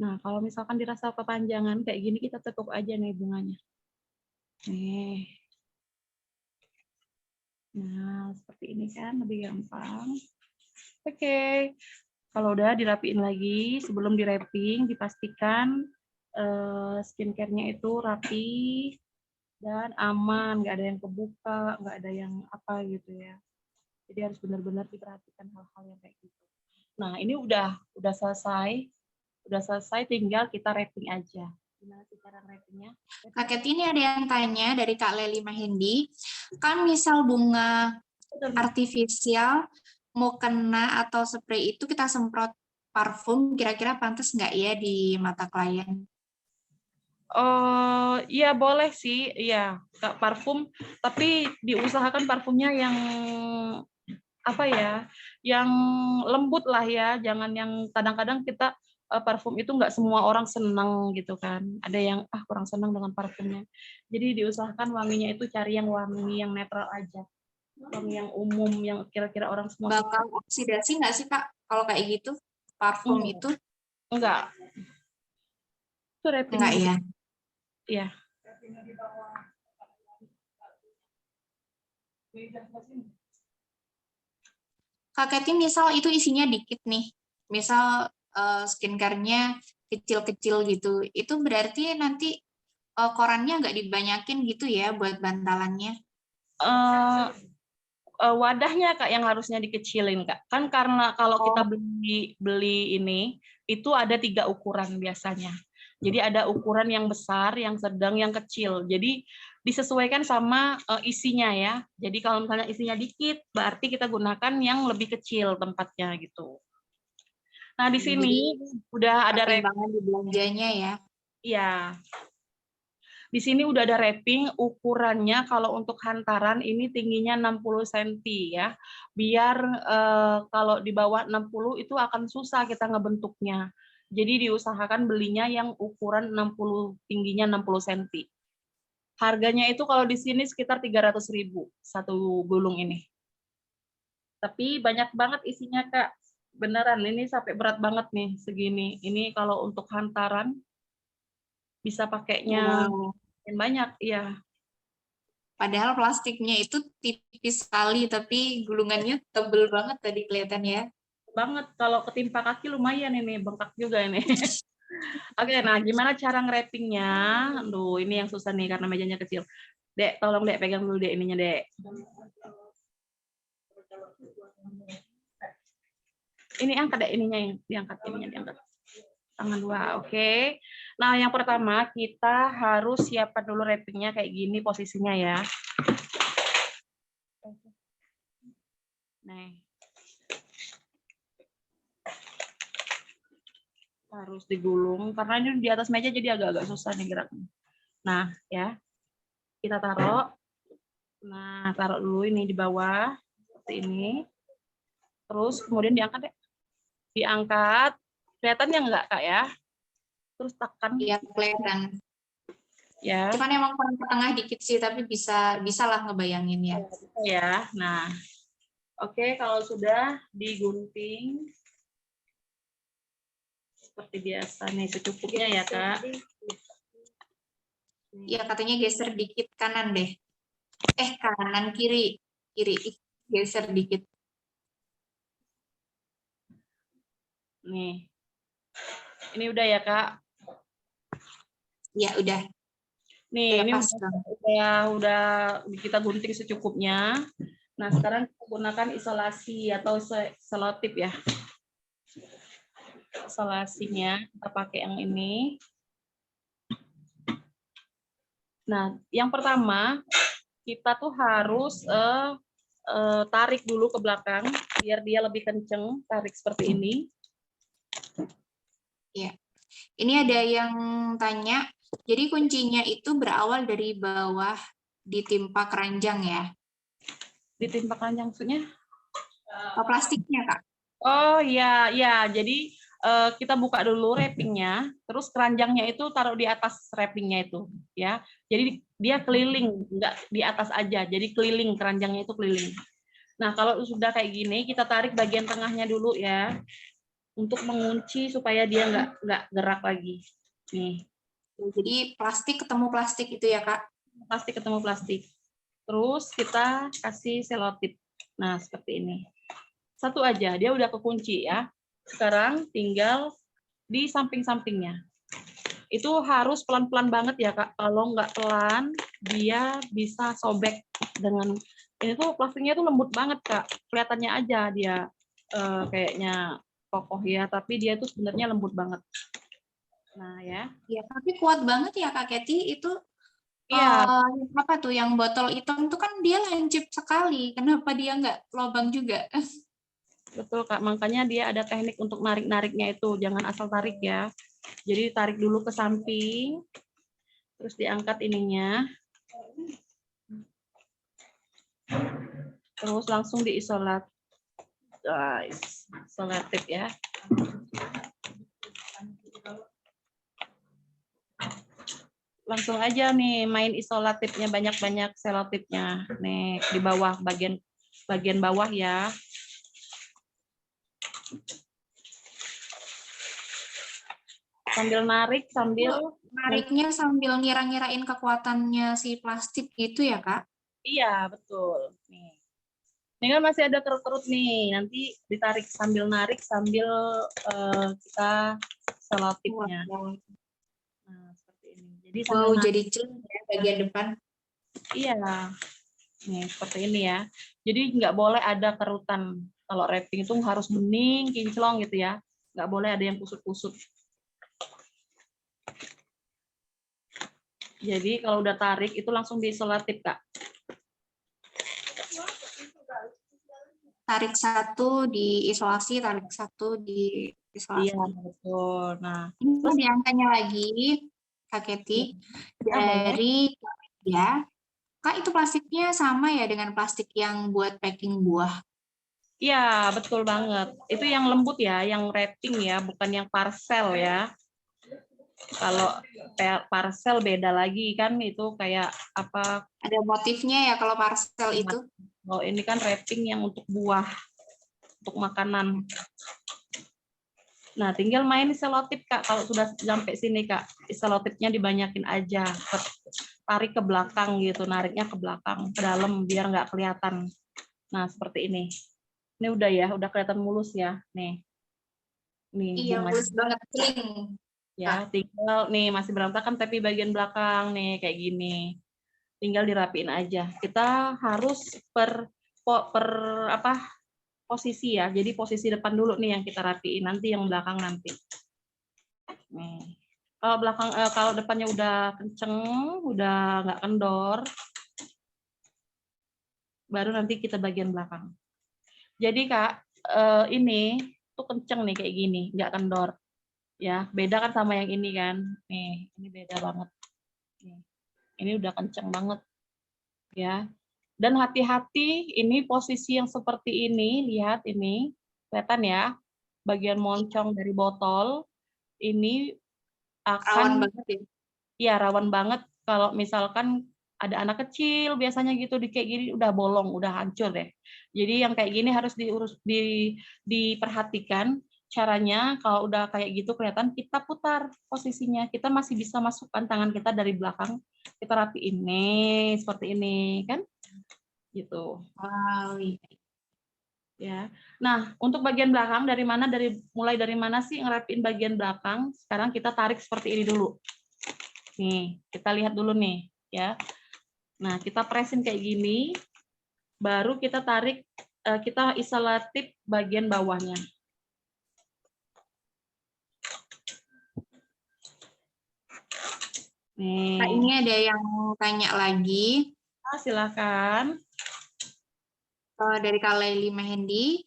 Nah, kalau misalkan dirasa kepanjangan kayak gini, kita tekuk aja nih bunganya. Nih. Nah, seperti ini kan lebih gampang. Oke. Kalau udah dirapiin lagi, sebelum di-wrapping, dipastikan skincare-nya itu rapi dan aman, nggak ada yang kebuka, nggak ada yang apa gitu ya. Jadi harus benar-benar diperhatikan hal-hal yang kayak gitu. Nah, ini udah selesai, tinggal kita wrapping aja. Gimana sih cara wrappingnya? Kak Keti, ini ada yang tanya dari Kak Leli Mahendi. Kan misal bunga artifisial mau kena atau spray itu kita semprot parfum, kira-kira pantas nggak ya di mata klien? Oh, iya boleh sih, iya parfum. Tapi diusahakan parfumnya yang apa ya, yang lembut lah ya. Jangan yang kadang-kadang kita parfum itu nggak semua orang senang gitu kan. Ada yang kurang senang dengan parfumnya. Jadi diusahakan wanginya itu cari yang wangi yang netral aja. Wangi yang umum yang kira-kira orang semua suka. Bakal oksidasi nggak sih, Kak, kalau kayak gitu? Parfum itu? Enggak. Itu Enggak ya? Iya. Kak Keti misal itu isinya dikit nih, misal skincare-nya kecil-kecil gitu, itu berarti nanti korannya nggak dibanyakin gitu ya buat bantalannya? Eh, wadahnya Kak yang harusnya dikecilin Kak. Kan karena kalau kita beli ini itu ada 3 ukuran biasanya. Jadi ada ukuran yang besar, yang sedang, yang kecil. Jadi disesuaikan sama isinya ya. Jadi kalau misalnya isinya dikit, berarti kita gunakan yang lebih kecil tempatnya gitu. Nah di sini udah ada pertimbangan di belanjanya ya. ya. Di sini udah ada wrapping, ukurannya kalau untuk hantaran ini tingginya 60 cm ya. Biar kalau di bawah 60 itu akan susah kita ngebentuknya. Jadi diusahakan belinya yang ukuran 60, tingginya 60 cm. Harganya itu kalau di sini sekitar 300.000 satu gulung ini. Tapi banyak banget isinya Kak. Beneran ini sampai berat banget nih segini. Ini kalau untuk hantaran bisa pakainya banyak ya. Padahal plastiknya itu tipis sekali, tapi gulungannya tebel banget tadi kelihatannya. Banget kalau ketimpa kaki lumayan ini bengkak juga ini. Oke, nah gimana cara nge-wrappingnya? Aduh, ini yang susah nih karena mejanya kecil. Dek, tolong Dek pegang dulu Dek ininya Dek. Ini angkat Dek ininya yang diangkat ininya diangkat. Tangan 2, oke. Nah, yang pertama kita harus siapkan dulu wrappingnya kayak gini posisinya ya. Nih. Harus digulung karena ini di atas meja jadi agak-agak susah nih geraknya. Nah, ya. Kita taruh. Nah, taruh dulu ini di bawah seperti ini. Terus kemudian diangkat deh. Diangkat. Kelihatannya enggak, Kak ya? Terus tekan. Iya, kelihatan. Ya. Cuman emang kurang ke tengah dikit sih, tapi bisa lah ngebayangin ya. Ya. Nah. Oke, kalau sudah digunting seperti biasa nih secukupnya ya, Kak. Iya, katanya geser dikit kanan deh. Kanan kiri. Kiri. Geser dikit. Nih. Ini udah ya, Kak? Iya, udah. Nih, ini pas udah kita gunting secukupnya. Nah, sekarang kita gunakan isolasi atau selotip ya. Isolasinya kita pakai yang ini. Nah, yang pertama kita tuh harus tarik dulu ke belakang biar dia lebih kenceng, tarik seperti ini. Ya. Ini ada yang tanya, jadi kuncinya itu berawal dari bawah ditimpa keranjang ya? Ditimpa keranjang maksudnya? Plastiknya, Kak? Oh iya, ya. Jadi kita buka dulu wrappingnya, terus keranjangnya itu taruh di atas wrappingnya itu, ya. Jadi dia keliling, enggak di atas aja. Jadi keliling keranjangnya itu keliling. Nah kalau sudah kayak gini, kita tarik bagian tengahnya dulu ya, untuk mengunci supaya dia nggak gerak lagi. Nih. Jadi plastik ketemu plastik itu ya, Kak? Plastik ketemu plastik. Terus kita kasih selotip. Nah seperti ini. Satu aja, dia udah kekunci ya. Sekarang tinggal di samping-sampingnya. Itu harus pelan-pelan banget ya Kak. Kalau nggak pelan, dia bisa sobek dengan ini tuh plastiknya tuh lembut banget Kak. Kelihatannya aja dia kayaknya kokoh ya, tapi dia tuh sebenarnya lembut banget. Nah ya. Ya, tapi kuat banget ya Kak Keti itu. Iya. Apa tuh yang botol hitam tuh kan dia lancip sekali. Kenapa dia nggak lubang juga? Betul Kak, makanya dia ada teknik untuk narik-nariknya itu, jangan asal tarik ya. Jadi tarik dulu ke samping, terus diangkat ininya, terus langsung diisolat, isolatif ya. Langsung aja nih main isolatifnya, banyak-banyak selotipnya, nih di bawah bagian bawah ya. Sambil narik, Nariknya sambil ngira-ngirain kekuatannya si plastik gitu ya, Kak? Iya, betul. Nih. Ini kan masih ada kerut-kerut nih. Nanti ditarik sambil narik sambil kita selotipnya. Wow, Nah, seperti ini. Jadi sambil narik. jadi celing ya bagian depan. Iya. Nih, seperti ini ya. Jadi nggak boleh ada kerutan. Kalau wrapping itu harus bening, kinclong gitu ya. Nggak boleh ada yang kusut-kusut. Jadi kalau udah tarik itu langsung diisolatip, Kak. Tarik satu di isolasi, tarik satu di isolasi. Iya, betul. Nah, Ini terus diangkanya lagi, Kak Keti, boleh. dari ya, Kak itu plastiknya sama ya dengan plastik yang buat packing buah. Iya, betul banget. Itu yang lembut ya, yang wrapping ya, bukan yang parcel ya. Kalau parcel beda lagi kan, itu kayak apa? Ada motifnya ya kalau parcel itu. Oh, ini kan wrapping yang untuk buah, untuk makanan. Nah, tinggal main selotip, Kak. Kalau sudah sampai sini, Kak, selotipnya dibanyakin aja. Tarik ke belakang gitu, nariknya ke belakang, ke dalam, biar nggak kelihatan. Nah, seperti ini. Ini udah ya, udah kelihatan mulus ya. Nih. Nih, Iya, bunganya. mulus banget, cling. Ya, tinggal nih masih berantakan tapi bagian belakang nih kayak gini. Tinggal dirapiin aja. Kita harus per apa posisi ya. Jadi posisi depan dulu nih yang kita rapiin, nanti yang belakang nanti. Nih. Kalau belakang kalau depannya udah kenceng, udah nggak kendor, baru nanti kita bagian belakang. Jadi Kak, ini tuh kenceng nih kayak gini, nggak kendor. Ya, beda kan sama yang ini kan. Nih, ini beda banget. Nih. Ini udah kenceng banget ya. Dan hati-hati ini posisi yang seperti ini, lihat ini, kelihatan ya, bagian moncong dari botol ini Rawan akan banget ya. ya rawan banget kalau misalkan ada anak kecil biasanya gitu di kayak gini udah bolong, udah hancur deh. Jadi yang kayak gini harus diperhatikan caranya kalau udah kayak gitu kelihatan kita putar posisinya. Kita masih bisa masukkan tangan kita dari belakang, kita rapiin nih seperti ini kan? Gitu. Wow, iya. Ya. Nah, untuk bagian belakang mulai dari mana sih ngerapiin bagian belakang? Sekarang kita tarik seperti ini dulu. Nih, kita lihat dulu nih, ya. Nah, kita presin kayak gini, baru kita tarik, kita isolatip bagian bawahnya. Nih. Kak, ini ada yang tanya lagi. Silakan. Dari Kak Laili Mehendi,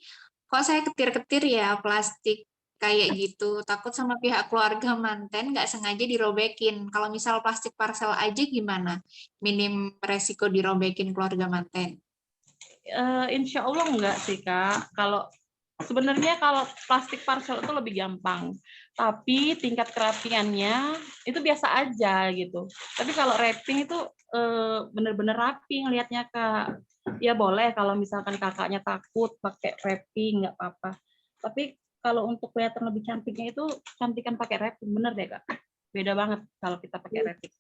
kok saya ketir-ketir ya plastik kayak gitu, takut sama pihak keluarga manten nggak sengaja dirobekin. Kalau misal plastik parcel aja gimana? Minim resiko dirobekin keluarga manten. Insya Allah enggak sih, Kak. Sebenarnya kalau plastik parcel itu lebih gampang, tapi tingkat kerapiannya itu biasa aja gitu. Tapi kalau wrapping itu bener-bener rapi ngelihatnya, Kak. Ya boleh kalau misalkan kakaknya takut pakai wrapping nggak apa-apa. Tapi kalau untuk kelihatan lebih cantiknya itu cantikan pakai wrapping, bener deh, Kak. Beda banget kalau kita pakai wrapping.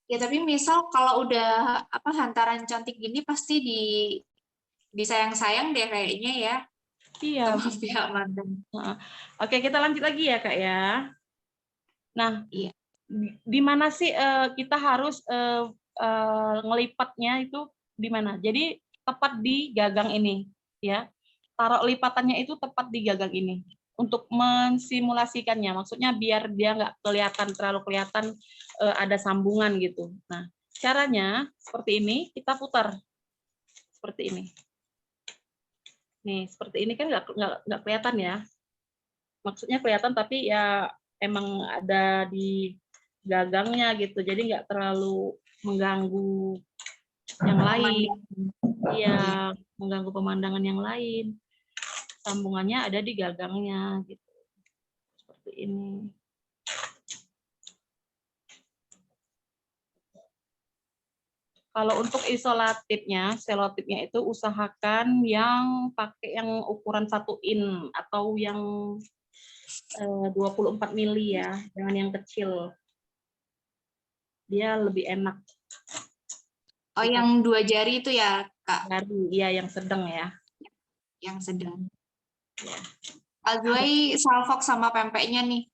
Ya tapi misal kalau udah hantaran cantik gini pasti disayang-sayang deh kayaknya ya Iya. sama pihak manten. Oke, kita lanjut lagi ya, Kak ya. Nah, Iya. di mana sih kita harus ngelipatnya itu di mana? Jadi tepat di gagang ini, ya. Taruh lipatannya itu tepat di gagang ini untuk mensimulasikannya. Maksudnya biar dia nggak terlalu kelihatan ada sambungan gitu. Nah, caranya seperti ini, kita putar seperti ini. Nih, seperti ini kan nggak kelihatan ya. Maksudnya kelihatan tapi ya emang ada di gagangnya gitu, jadi nggak terlalu mengganggu yang lain. Iya, mengganggu pemandangan yang lain. Sambungannya ada di gagangnya gitu. Seperti ini. Kalau untuk isolatifnya, selotipnya itu usahakan yang pakai yang ukuran 1 in atau yang 24 mili ya, jangan yang kecil. Dia lebih enak. Oh, yang 2 jari itu ya, Kak, Jari, iya yang sedang ya. yang sedang. Ya. Kak Zuai salfok sama pempeknya nih.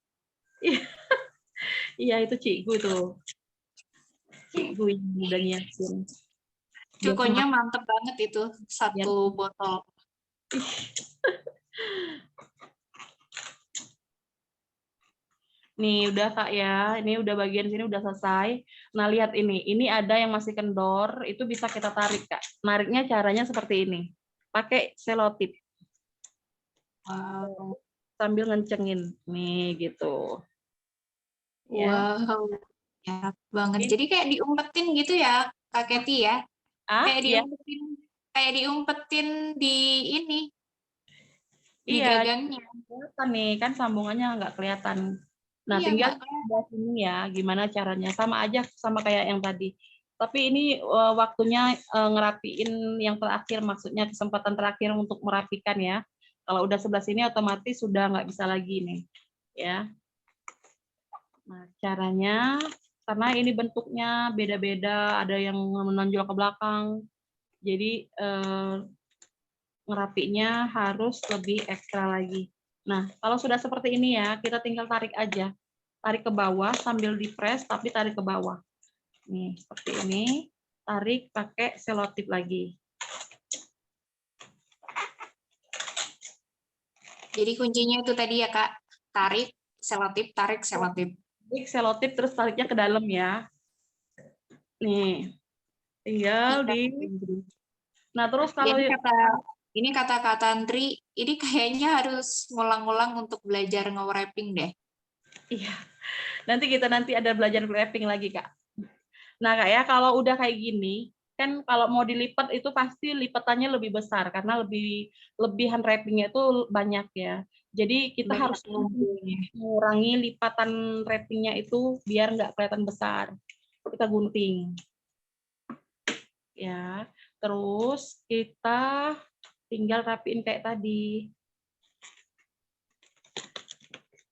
Iya itu cikgu tuh. Cikgu yang udah nyiapin. Biar Cukonya mantep banget itu, biar 1 botol. nih udah Kak ya, ini udah bagian sini udah selesai. Nah lihat ini ada yang masih kendor, itu bisa kita tarik Kak. Nariknya caranya seperti ini, pakai selotip Wow. sambil ngencengin, nih gitu. Ya. Wow. Ya banget. Ini, Jadi kayak diumpetin gitu ya, Kak Keti ya. Kayak ya, diumpetin di ini, di iya, gagangnya. kelihatan nih kan sambungannya nggak kelihatan. Nah Iya, tinggal nggak kelihatan. di sini ya, gimana caranya? Sama aja sama kayak yang tadi. Tapi ini waktunya ngerapiin yang terakhir, maksudnya kesempatan terakhir untuk merapikan ya. Kalau udah sebelah sini otomatis sudah nggak bisa lagi nih, ya. Nah caranya, karena ini bentuknya beda-beda, ada yang menonjol ke belakang, jadi ngerapinya harus lebih ekstra lagi. Nah kalau sudah seperti ini ya, kita tinggal tarik aja, tarik ke bawah sambil dipres tapi tarik ke bawah. Nih, seperti ini. Tarik pakai selotip lagi. Jadi kuncinya itu tadi ya, Kak. Tarik, selotip, tarik, selotip. Tarik selotip terus tariknya ke dalam ya. Nih, tinggal di. Nah, terus kalau Jadi kata Kak Tantri, ini kayaknya harus ngulang-ngulang untuk belajar nge-wrapping deh. iya. Nanti ada belajar wrapping lagi, Kak. Nah, Kak ya, kalau udah kayak gini, kan kalau mau dilipat itu pasti lipatannya lebih besar karena lebihan wrappingnya itu banyak ya. Jadi kita Banyak harus lumpuhnya. mengurangi lipatan wrappingnya itu biar nggak kelihatan besar. Kita gunting. Ya, terus kita tinggal rapiin kayak tadi.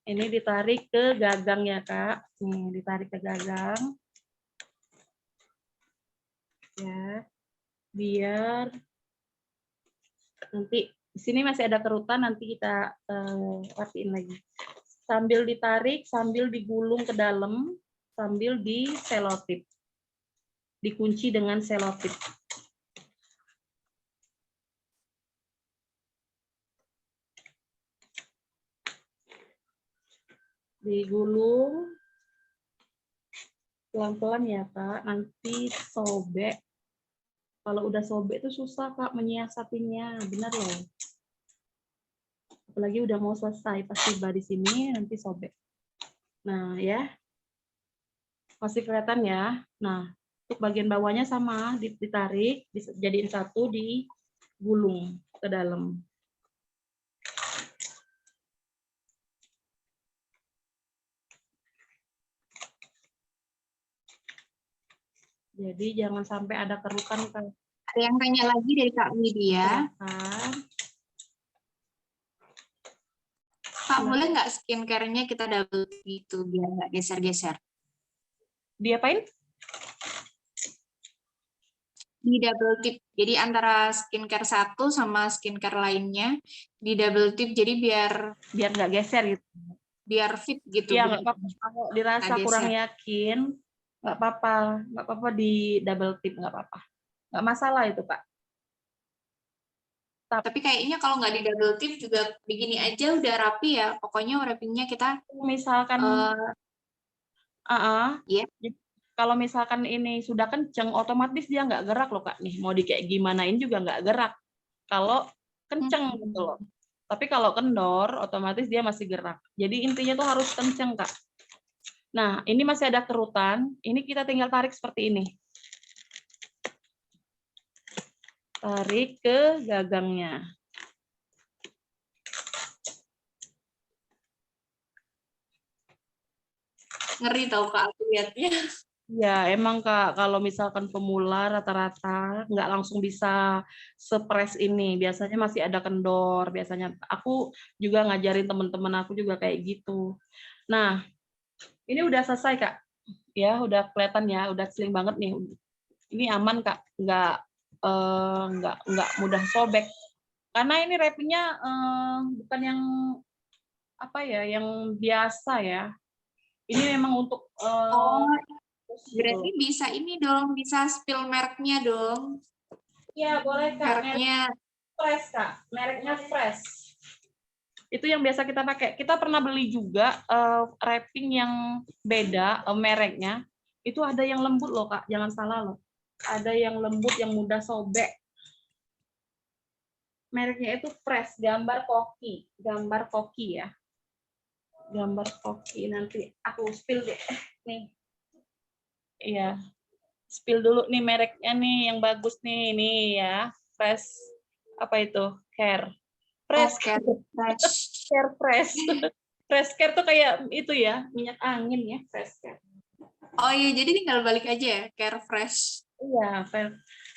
Ini ditarik ke gagang ya, Kak. Nih, ditarik ke gagang. Ya, biar nanti di sini masih ada kerutan, nanti kita rapiin lagi. Sambil ditarik, sambil digulung ke dalam, sambil diselotip. Dikunci dengan selotip. Digulung pelan-pelan ya, Kak. Nanti sobek. Kalau udah sobek itu susah, Kak, menyiasatinya. Benar loh. Apalagi udah mau selesai, pas tiba di sini nanti sobek. Nah, ya. Masih kelihatan ya. Nah, untuk bagian bawahnya sama, ditarik, dijadiin satu, digulung ke dalam. Jadi jangan sampai ada kerutan, Kak. Ada yang tanya lagi dari Kak Widya. Kak, boleh nggak skincare-nya kita double gitu biar nggak geser-geser? Diapain? Di double tip. Jadi antara skincare satu sama skincare lainnya di double tip. Jadi biar nggak geser gitu. Biar fit gitu. Iya, nggak apa-apa. Kalau dirasa kurang yakin, nggak apa-apa di double tip, nggak apa-apa. Nggak masalah itu, Kak. Tapi kayaknya kalau nggak di double tip juga begini aja udah rapi ya. Pokoknya wrappingnya kita Misalkan ya. Kalau misalkan ini sudah kenceng, otomatis dia nggak gerak loh, Kak. Nih, mau di kayak gimanain juga nggak gerak. Kalau kenceng gitu loh. Tapi kalau kendor, otomatis dia masih gerak. Jadi intinya tuh harus kenceng, Kak. Nah, ini masih ada kerutan. Ini kita tinggal tarik seperti ini. Tarik ke gagangnya. Ngeri tau Kak aku lihatnya. Ya, emang Kak, kalau misalkan pemula rata-rata nggak langsung bisa sepres ini. Biasanya masih ada kendor. Biasanya aku juga ngajarin teman-teman aku juga kayak gitu. Nah, ini udah selesai Kak. Ya, udah kelihatan ya, udah sling banget nih. Ini aman Kak, nggak mudah sobek. Karena ini wrappingnya bukan yang apa ya, yang biasa ya. Ini memang untuk Oh, gitu. berarti bisa ini dong, bisa spill mereknya dong. Iya, boleh Kak. Mereknya. Fresh Kak, mereknya Fresh. Itu yang biasa kita pakai. Kita pernah beli juga wrapping yang beda mereknya. Itu ada yang lembut loh Kak, jangan salah loh. Ada yang lembut yang mudah sobek. Mereknya itu Fresh, gambar koki ya. Gambar koki, nanti aku spill deh. Nih. Iya. Spill dulu nih mereknya nih yang bagus nih, ini ya. Fresh apa itu? Care. Fresh. Oh, fresh. Care Fresh. Fresh Care tuh kayak itu ya, minyak angin ya, Fresh Care. Oh iya, jadi tinggal balik aja ya, Care Fresh. Iya,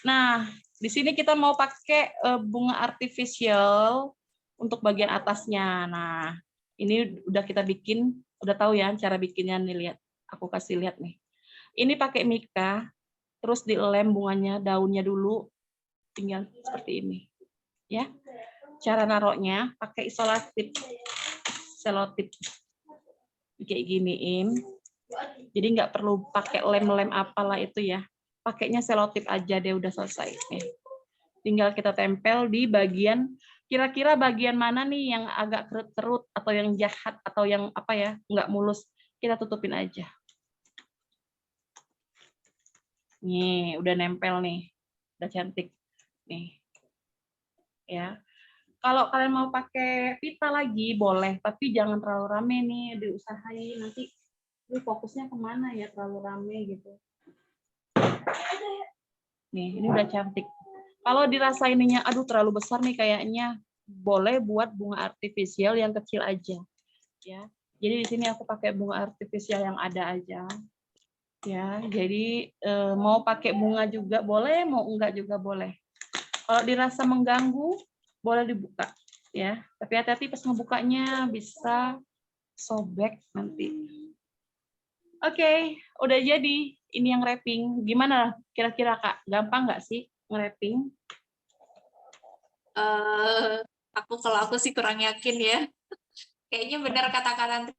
nah, di sini kita mau pakai bunga artificial untuk bagian atasnya. Nah, ini udah kita bikin, udah tahu ya cara bikinnya nih, lihat. Aku kasih lihat nih. Ini pakai mika, terus dilem bunganya, daunnya dulu, tinggal seperti ini. Ya. Cara naroknya pakai selotip. Kayak giniin. Jadi nggak perlu pakai lem-lem apalah itu ya. Pakainya selotip aja deh, udah selesai. Nih. Tinggal kita tempel di bagian, kira-kira bagian mana nih yang agak kerut-kerut atau yang jahat atau yang apa ya, nggak mulus. Kita tutupin aja. Nih, udah nempel nih. Udah cantik. Nih. Ya. Kalau kalian mau pakai pita lagi, boleh. Tapi jangan terlalu rame nih, diusahain. Nanti fokusnya kemana ya, terlalu rame gitu. Nih, ini udah cantik. Kalau dirasa ininya, aduh terlalu besar nih kayaknya, boleh buat bunga artifisial yang kecil aja. Ya, jadi di sini aku pakai bunga artifisial yang ada aja. Ya, jadi mau pakai bunga juga boleh, mau enggak juga boleh. Kalau dirasa mengganggu, boleh dibuka. Ya, tapi hati-hati pas ngebukanya bisa sobek nanti. Oke, udah jadi. Ini yang wrapping. Gimana kira-kira Kak? Gampang nggak sih nge-wrapping? Kalau aku sih kurang yakin ya. Kayaknya benar kata-kata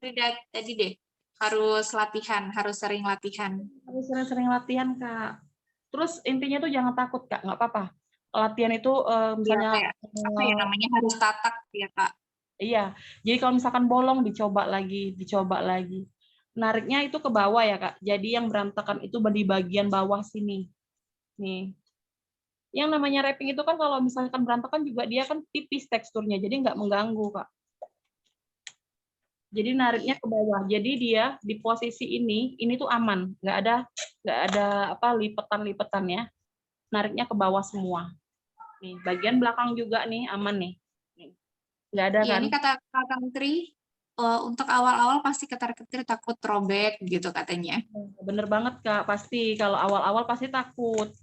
tadi deh. Harus latihan, harus sering latihan. Harus sering-sering latihan, Kak. Terus intinya tuh jangan takut, Kak. Nggak apa-apa. Latihan itu misalnya... Ya, apa ya namanya, harus tatak ya, Kak. Iya. Jadi kalau misalkan bolong, dicoba lagi, dicoba lagi. Nariknya itu ke bawah ya, Kak. Jadi yang berantakan itu di bagian bawah sini. Nih. Yang namanya wrapping itu kan kalau misalkan berantakan juga dia kan tipis teksturnya, jadi nggak mengganggu, Kak. Jadi nariknya ke bawah. Jadi dia di posisi ini tuh aman, nggak ada apa lipetan-lipetan ya. Nariknya ke bawah semua. Nih, bagian belakang juga nih aman nih. Nggak ada Iya, kan? ini kata Menteri, untuk awal-awal pasti ketar-ketir takut robek gitu katanya. Bener banget Kak, pasti kalau awal-awal pasti takut.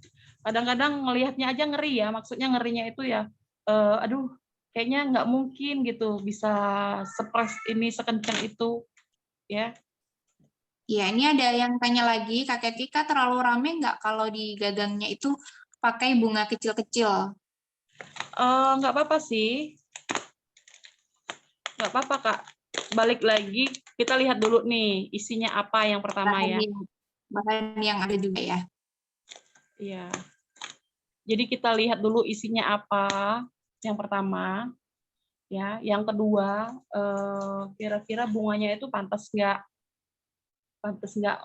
Kadang-kadang ngelihatnya aja ngeri ya, maksudnya ngerinya itu ya, aduh kayaknya nggak mungkin gitu bisa sepres ini sekencang itu ya. Iya, ini ada yang tanya lagi, Kak Ketika terlalu rame nggak kalau di gagangnya itu pakai bunga kecil-kecil? Nggak apa-apa sih, nggak apa-apa Kak. Balik lagi kita lihat dulu nih isinya apa yang pertama ya. Bahan yang ada juga ya. Iya. Jadi kita lihat dulu isinya apa yang pertama. Ya, yang kedua, kira-kira bunganya itu pantas nggak? Pantas nggak?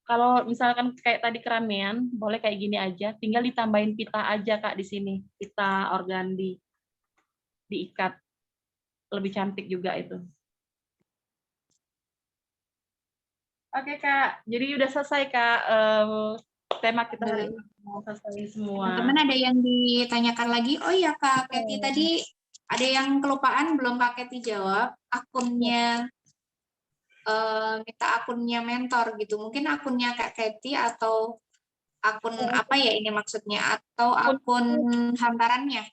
Kalau misalkan kayak tadi keramaian, boleh kayak gini aja. Tinggal ditambahin pita aja Kak di sini, pita organdi diikat, lebih cantik juga itu. Oke Kak, jadi udah selesai Kak tema kita hari ini. Selesai semua. Teman-teman ada yang ditanyakan lagi? Oh iya Kak Keti tadi ada yang kelupaan belum Kak Keti jawab. Akunnya minta akunnya mentor gitu. Mungkin akunnya Kak Keti atau akun apa ya ini maksudnya? Atau akun hantarannya?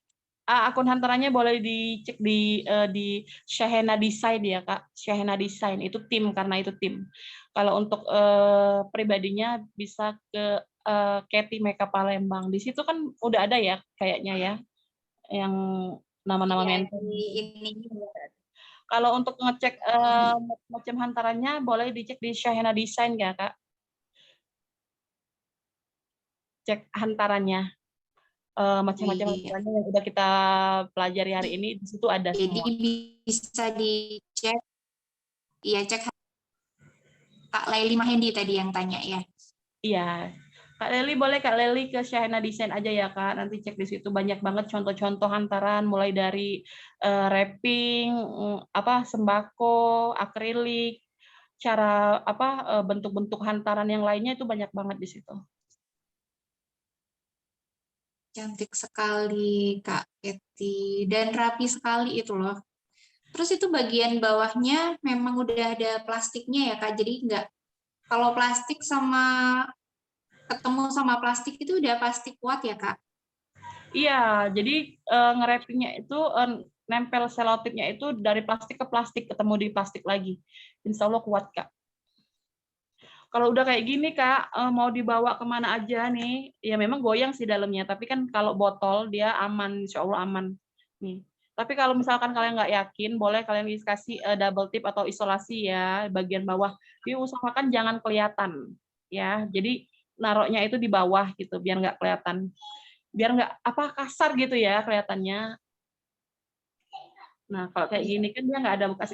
Akun hantarannya boleh dicek di Syahena Design ya Kak. Syahena Design itu tim karena itu tim. Kalau untuk pribadinya bisa ke Katy Makeup Palembang. Di situ kan udah ada ya kayaknya ya, yang nama-nama Iya, mentor. di ini. Kalau untuk ngecek macam hantarannya, boleh dicek di Shahina Design ya, Kak. Cek hantarannya. Macam-macam Iya. hantarannya yang udah kita pelajari hari ini, di situ ada Jadi semua. bisa dicek, iya cek Kak Laili Mahendi tadi yang tanya ya. Iya. Kak Leli boleh Kak Leli ke Shahina Design aja ya Kak. Nanti cek di situ banyak banget contoh-contoh hantaran mulai dari wrapping, sembako, akrilik, cara bentuk-bentuk hantaran yang lainnya itu banyak banget di situ. Cantik sekali Kak Keti dan rapi sekali itu loh. Terus itu bagian bawahnya memang udah ada plastiknya ya Kak. Jadi enggak, kalau plastik sama ketemu sama plastik itu udah pasti kuat ya Kak. Iya, jadi nge-wrappingnya itu nempel selotipnya itu dari plastik ke plastik, ketemu di plastik lagi. Insya Allah kuat Kak. Kalau udah kayak gini Kak, mau dibawa kemana aja nih, ya memang goyang sih dalamnya, tapi kan kalau botol dia aman, insya Allah aman. Nih. Tapi kalau misalkan kalian nggak yakin, boleh kalian dikasih double tip atau isolasi ya, bagian bawah. Diusahakan jangan kelihatan, ya. Jadi naroknya itu di bawah gitu, biar nggak kelihatan. Biar nggak kasar gitu ya kelihatannya. Nah kalau kayak gini kan dia nggak ada bekas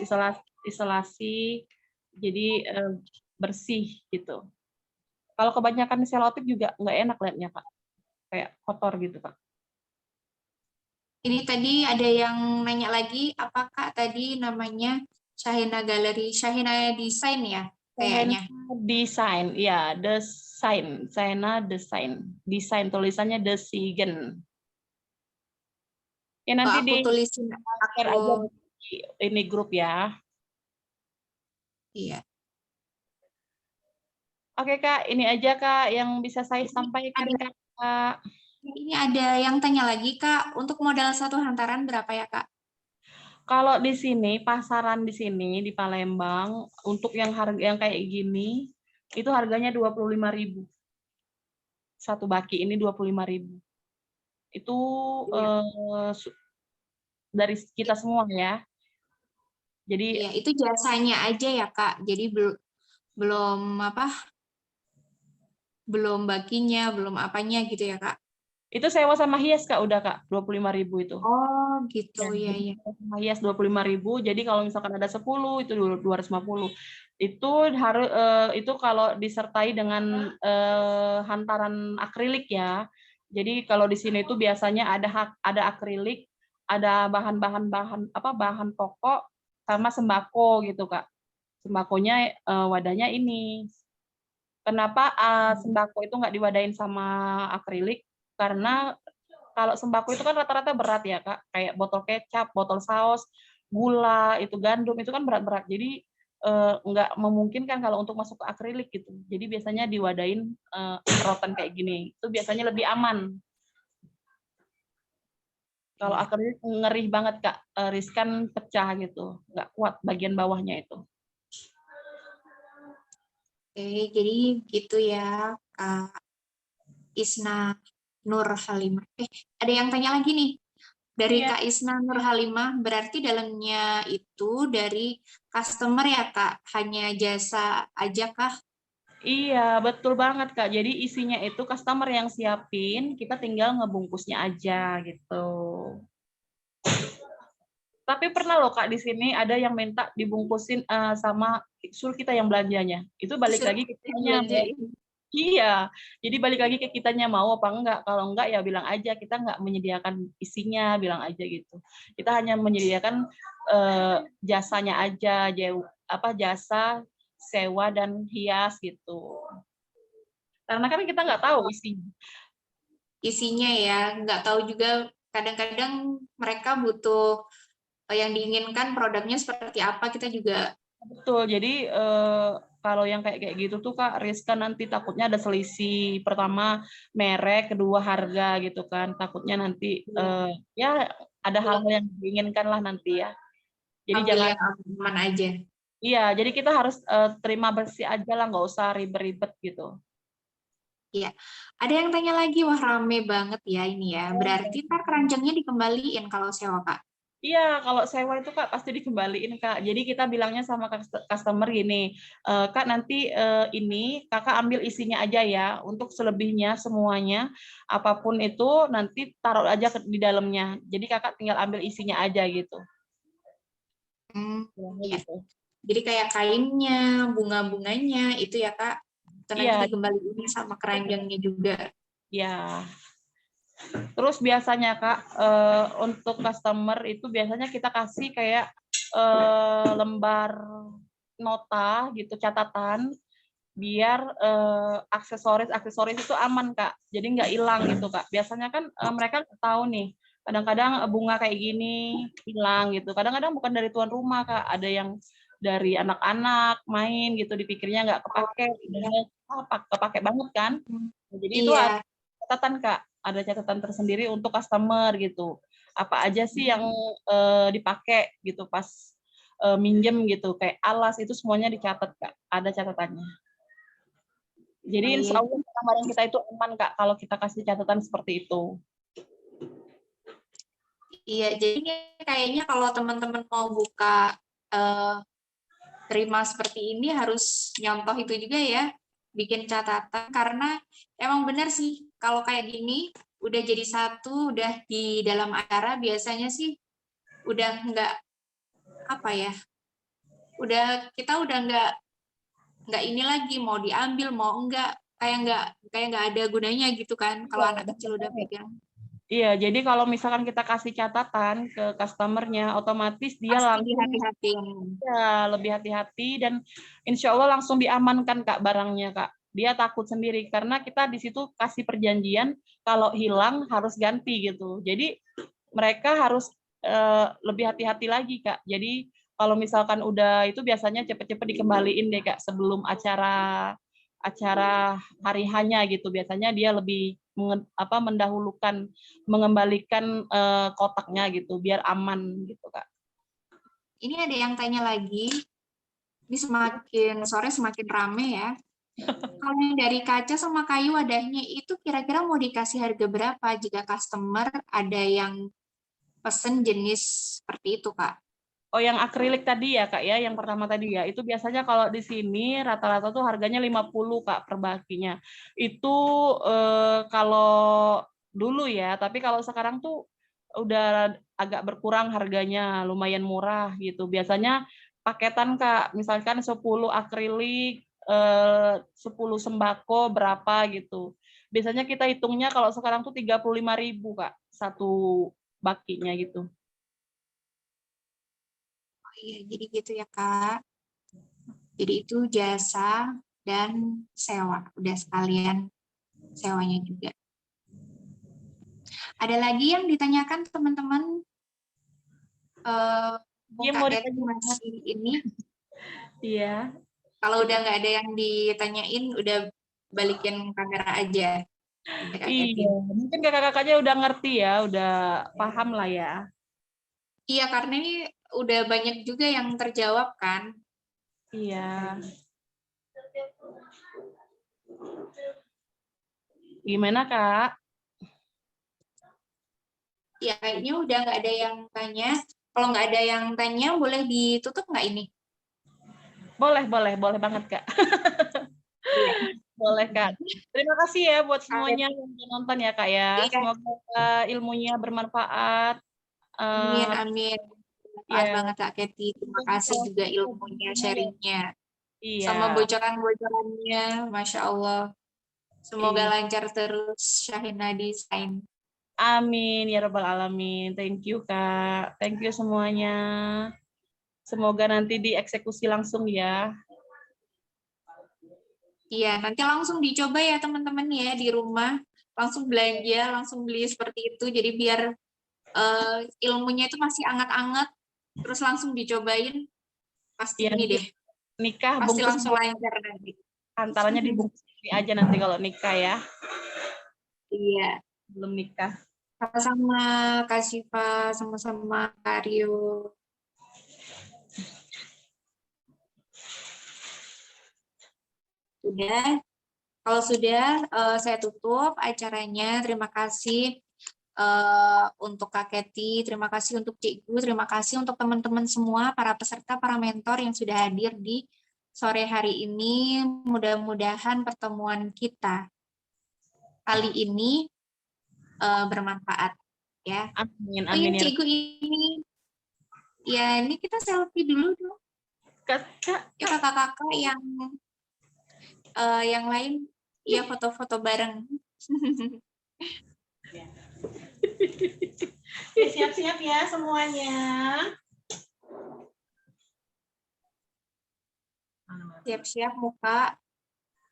isolasi, jadi bersih gitu. Kalau kebanyakan selotip juga nggak enak liatnya, Kak. Kayak kotor gitu, Kak. Ini tadi ada yang nanya lagi, apakah tadi namanya Shahina Gallery, Shahina Design ya kayaknya. Desain, ya, desain. China desain. Desain tulisannya Desigen. Ya Oh, nanti aku di tulisin share aja aku di ini grup ya. iya. Oke, Kak, ini aja, Kak, yang bisa saya Ini sampaikan, ada Kak. ini ada yang tanya lagi Kak, untuk modal satu hantaran berapa ya Kak? Kalau di sini, pasaran di sini, di Palembang, untuk yang harga yang kayak gini, itu harganya 25.000. Satu baki ini 25.000. Itu Iya. dari kita semua ya. Jadi Iya, itu jasanya aja ya Kak. Jadi belum apa? Belum bakinya, belum apanya gitu ya Kak. itu sewa sama hias Kak, udah Kak, 25.000 itu. Oh, gitu Ya, ya jadi ya. sama hias 25.000. Jadi kalau misalkan ada 10 itu 250. Itu harus itu kalau disertai dengan hantaran akrilik ya. Jadi kalau di sini itu biasanya ada akrilik, ada bahan pokok sama sembako gitu Kak. Sembakonya wadahnya ini. Kenapa sembako itu nggak diwadahin sama akrilik? Karena kalau sembako itu kan rata-rata berat ya Kak, kayak botol kecap, botol saus, gula, itu gandum, itu kan berat-berat. Jadi nggak memungkinkan kalau untuk masuk ke akrilik gitu. Jadi biasanya diwadahin rotan kayak gini. Itu biasanya lebih aman. Kalau Iya. akrilik ngeri banget Kak, riskan pecah gitu, nggak kuat bagian bawahnya itu. Oke, jadi gitu ya Kak Isna Nur Halimah. Ada yang tanya lagi nih. Dari Iya. Kak Isna Nur Halimah, berarti dalamnya itu dari customer ya Kak? Hanya jasa aja kah? Iya, betul banget, Kak. Jadi isinya itu customer yang siapin, kita tinggal ngebungkusnya aja gitu. Tapi pernah loh Kak di sini ada yang minta dibungkusin sama suruh kita yang belanjanya. Itu balik lagi ke kitanya mau. Belanjain. Iya, jadi balik lagi ke kitanya mau apa enggak. Kalau enggak ya bilang aja kita enggak menyediakan isinya, bilang aja gitu. Kita hanya menyediakan jasanya aja, jasa sewa dan hias gitu. Karena kan kita nggak tahu isinya. Isinya ya, nggak tahu juga kadang-kadang mereka butuh yang diinginkan produknya seperti apa, kita juga Betul. Jadi kalau yang kayak gitu tuh Kak, riskan nanti takutnya ada selisih. Pertama merek, kedua harga gitu kan. Takutnya nanti ya ada hal-hal yang diinginkan lah nanti ya. Jadi ambil jangan yang aman aja. iya, jadi kita harus terima bersih aja lah, nggak usah ribet-ribet gitu. Iya. Ada yang tanya lagi, wah rame banget ya ini ya. Berarti ntar keranjangnya dikembaliin kalau sewa, Kak? Iya, kalau sewa itu Kak pasti dikembaliin Kak. Jadi kita bilangnya sama customer gini, Kak nanti ini Kakak ambil isinya aja ya. Untuk selebihnya semuanya apapun itu nanti taruh aja di dalamnya. Jadi Kakak tinggal ambil isinya aja gitu. Iya. Gitu. Jadi kayak kainnya, bunga-bunganya itu ya Kak, itu nanti Iya, dikembaliin sama keranjangnya juga. ya. Terus biasanya Kak, untuk customer itu biasanya kita kasih kayak lembar nota gitu, catatan, biar aksesoris itu aman Kak, jadi nggak hilang gitu Kak. Biasanya kan mereka tahu nih, kadang-kadang bunga kayak gini hilang gitu. Kadang-kadang bukan dari tuan rumah Kak, ada yang dari anak-anak main gitu, dipikirnya nggak kepake, kepake banget kan. Jadi itu ada Iya, catatan Kak, ada catatan tersendiri untuk customer gitu. Apa aja sih yang dipakai gitu pas minjem gitu, kayak alas itu semuanya dicatat Kak, ada catatannya. Jadi iya, insya Allah barang-barang kita itu aman Kak kalau kita kasih catatan seperti itu. iya. Jadi kayaknya kalau teman-teman mau buka eh, terima seperti ini harus nyontoh itu juga ya, bikin catatan karena emang benar sih kalau kayak gini udah jadi satu, udah di dalam acara biasanya sih udah nggak apa ya, kita udah nggak ini lagi mau diambil mau enggak kayak nggak ada gunanya gitu kan kalau anak kecil udah pegang Iya, jadi kalau misalkan kita kasih catatan ke customernya, otomatis dia pasti langsung dihati-hatiin. ya, lebih hati-hati dan insya Allah langsung diamankan Kak barangnya Kak. Dia takut sendiri karena kita di situ kasih perjanjian kalau hilang harus ganti gitu. Jadi mereka harus lebih hati-hati lagi Kak. Jadi kalau misalkan udah itu biasanya cepet-cepet dikembaliin deh Kak sebelum acara hari hanya gitu. Biasanya dia lebih mendahulukan mengembalikan kotaknya gitu biar aman gitu Kak. Ini ada yang tanya lagi, ini semakin sore semakin rame ya. Kalau yang dari kaca sama kayu wadahnya itu kira-kira mau dikasih harga berapa jika customer ada yang pesen jenis seperti itu, Kak? Oh, yang akrilik tadi ya, Kak, ya, yang pertama tadi ya, itu biasanya kalau di sini rata-rata tuh harganya 50 Kak, per bakinya. Itu kalau dulu ya, tapi kalau sekarang tuh udah agak berkurang harganya, lumayan murah gitu. Biasanya paketan, Kak, misalkan 10 akrilik, 10 sembako berapa gitu. Biasanya kita hitungnya kalau sekarang tuh 35.000 Kak, satu bakinya gitu. Oh iya, jadi gitu ya, Kak. Jadi itu jasa dan sewa, udah sekalian sewanya juga. Ada lagi yang ditanyakan teman-teman? Iya, Kak mau Kety ditanya. masih ini. Iya. Kalau udah nggak ada yang ditanyain, udah balikin kamera aja. Kak Kety. Iya, mungkin kakak-kakaknya udah ngerti ya, udah paham lah ya. Iya, karena ini udah banyak juga yang terjawab kan. Iya. Gimana, Kak? Ya, kayaknya udah nggak ada yang tanya. Kalau nggak ada yang tanya, boleh ditutup nggak ini? Boleh banget, Kak. Iya. Boleh, Kak. Terima kasih ya buat semuanya yang udah nonton ya, Kak ya. Iya, Semoga ilmunya bermanfaat. amin, Eh, amin. Bermanfaat ya, banget Kak Kety. Terima kasih juga ilmunya, sharingnya. Sama iya, bocoran-bocorannya, Masya Allah. Semoga iya. lancar terus Syahina Desain. Amin ya rabbal alamin. Thank you, Kak. Thank you semuanya. Semoga nanti dieksekusi langsung ya. Iya, nanti langsung dicoba ya teman-teman ya di rumah. Langsung belanja, langsung beli seperti itu. Jadi biar ilmunya itu masih anget-anget, terus langsung dicobain, pasti Ya, ini deh, nikah pasti bungkus langsung lancar nanti. antaranya dibungkus ini aja nanti kalau nikah ya, Iya, belum nikah. sama-sama Kak Syifa, sama-sama Kak Rio. Udah, Kalau sudah, saya tutup acaranya. Terima kasih untuk Kak Kety, terima kasih untuk Cikgu, terima kasih untuk teman-teman semua, para peserta, para mentor yang sudah hadir di sore hari ini. Mudah-mudahan pertemuan kita kali ini bermanfaat. Ya. Amin, Oh iya, amin ya. Cikgu ini kita selfie dulu dong. Kak, Ya kakak-kakak yang lain, ya foto-foto bareng. Oke, siap-siap ya semuanya. Siap-siap muka.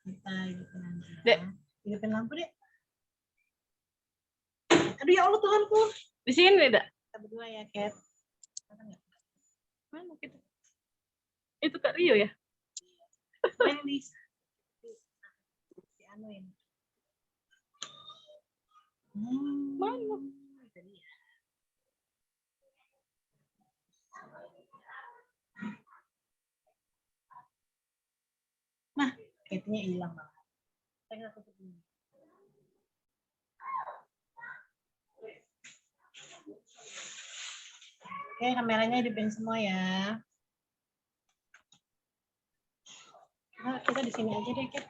Kita hidupin aja. Dek. Hidupin lampu, Dek. Aduh ya Allah Tuhanku. Di sini, Dak. Kita berdua ya, Kat. Mana kita? Itu Kak Rio ya? Main di si anuin. Mana? Itu dia. Nah, Katnya hilang banget. Kita tutup ini. Oke, kameranya hidupin semua ya. Nah, kita di sini aja deh, Kat.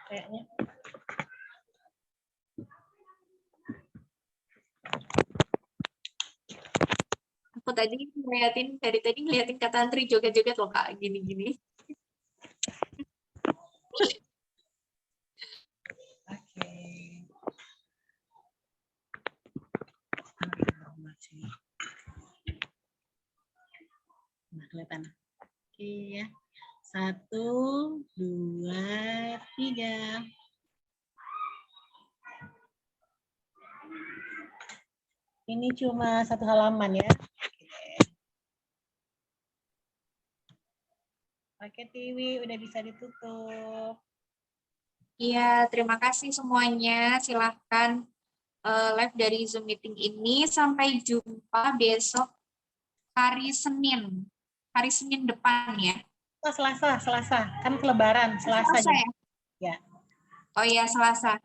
Kayaknya. Aku dari tadi ngeliatin Kak Tantri joget-joget loh Kak, gini-gini. Oke. Nah, kelihatan. Oke ya. 1, 2, 3. Ini cuma 1 halaman ya. Oke, Tiwi udah bisa ditutup. Iya, terima kasih semuanya. Silahkan live dari Zoom meeting ini. Sampai jumpa besok hari Senin. Hari Senin depan ya. Oh, Selasa. Kan Lebaran, Selasa. Selasa ya? Ya. Oh iya, Selasa.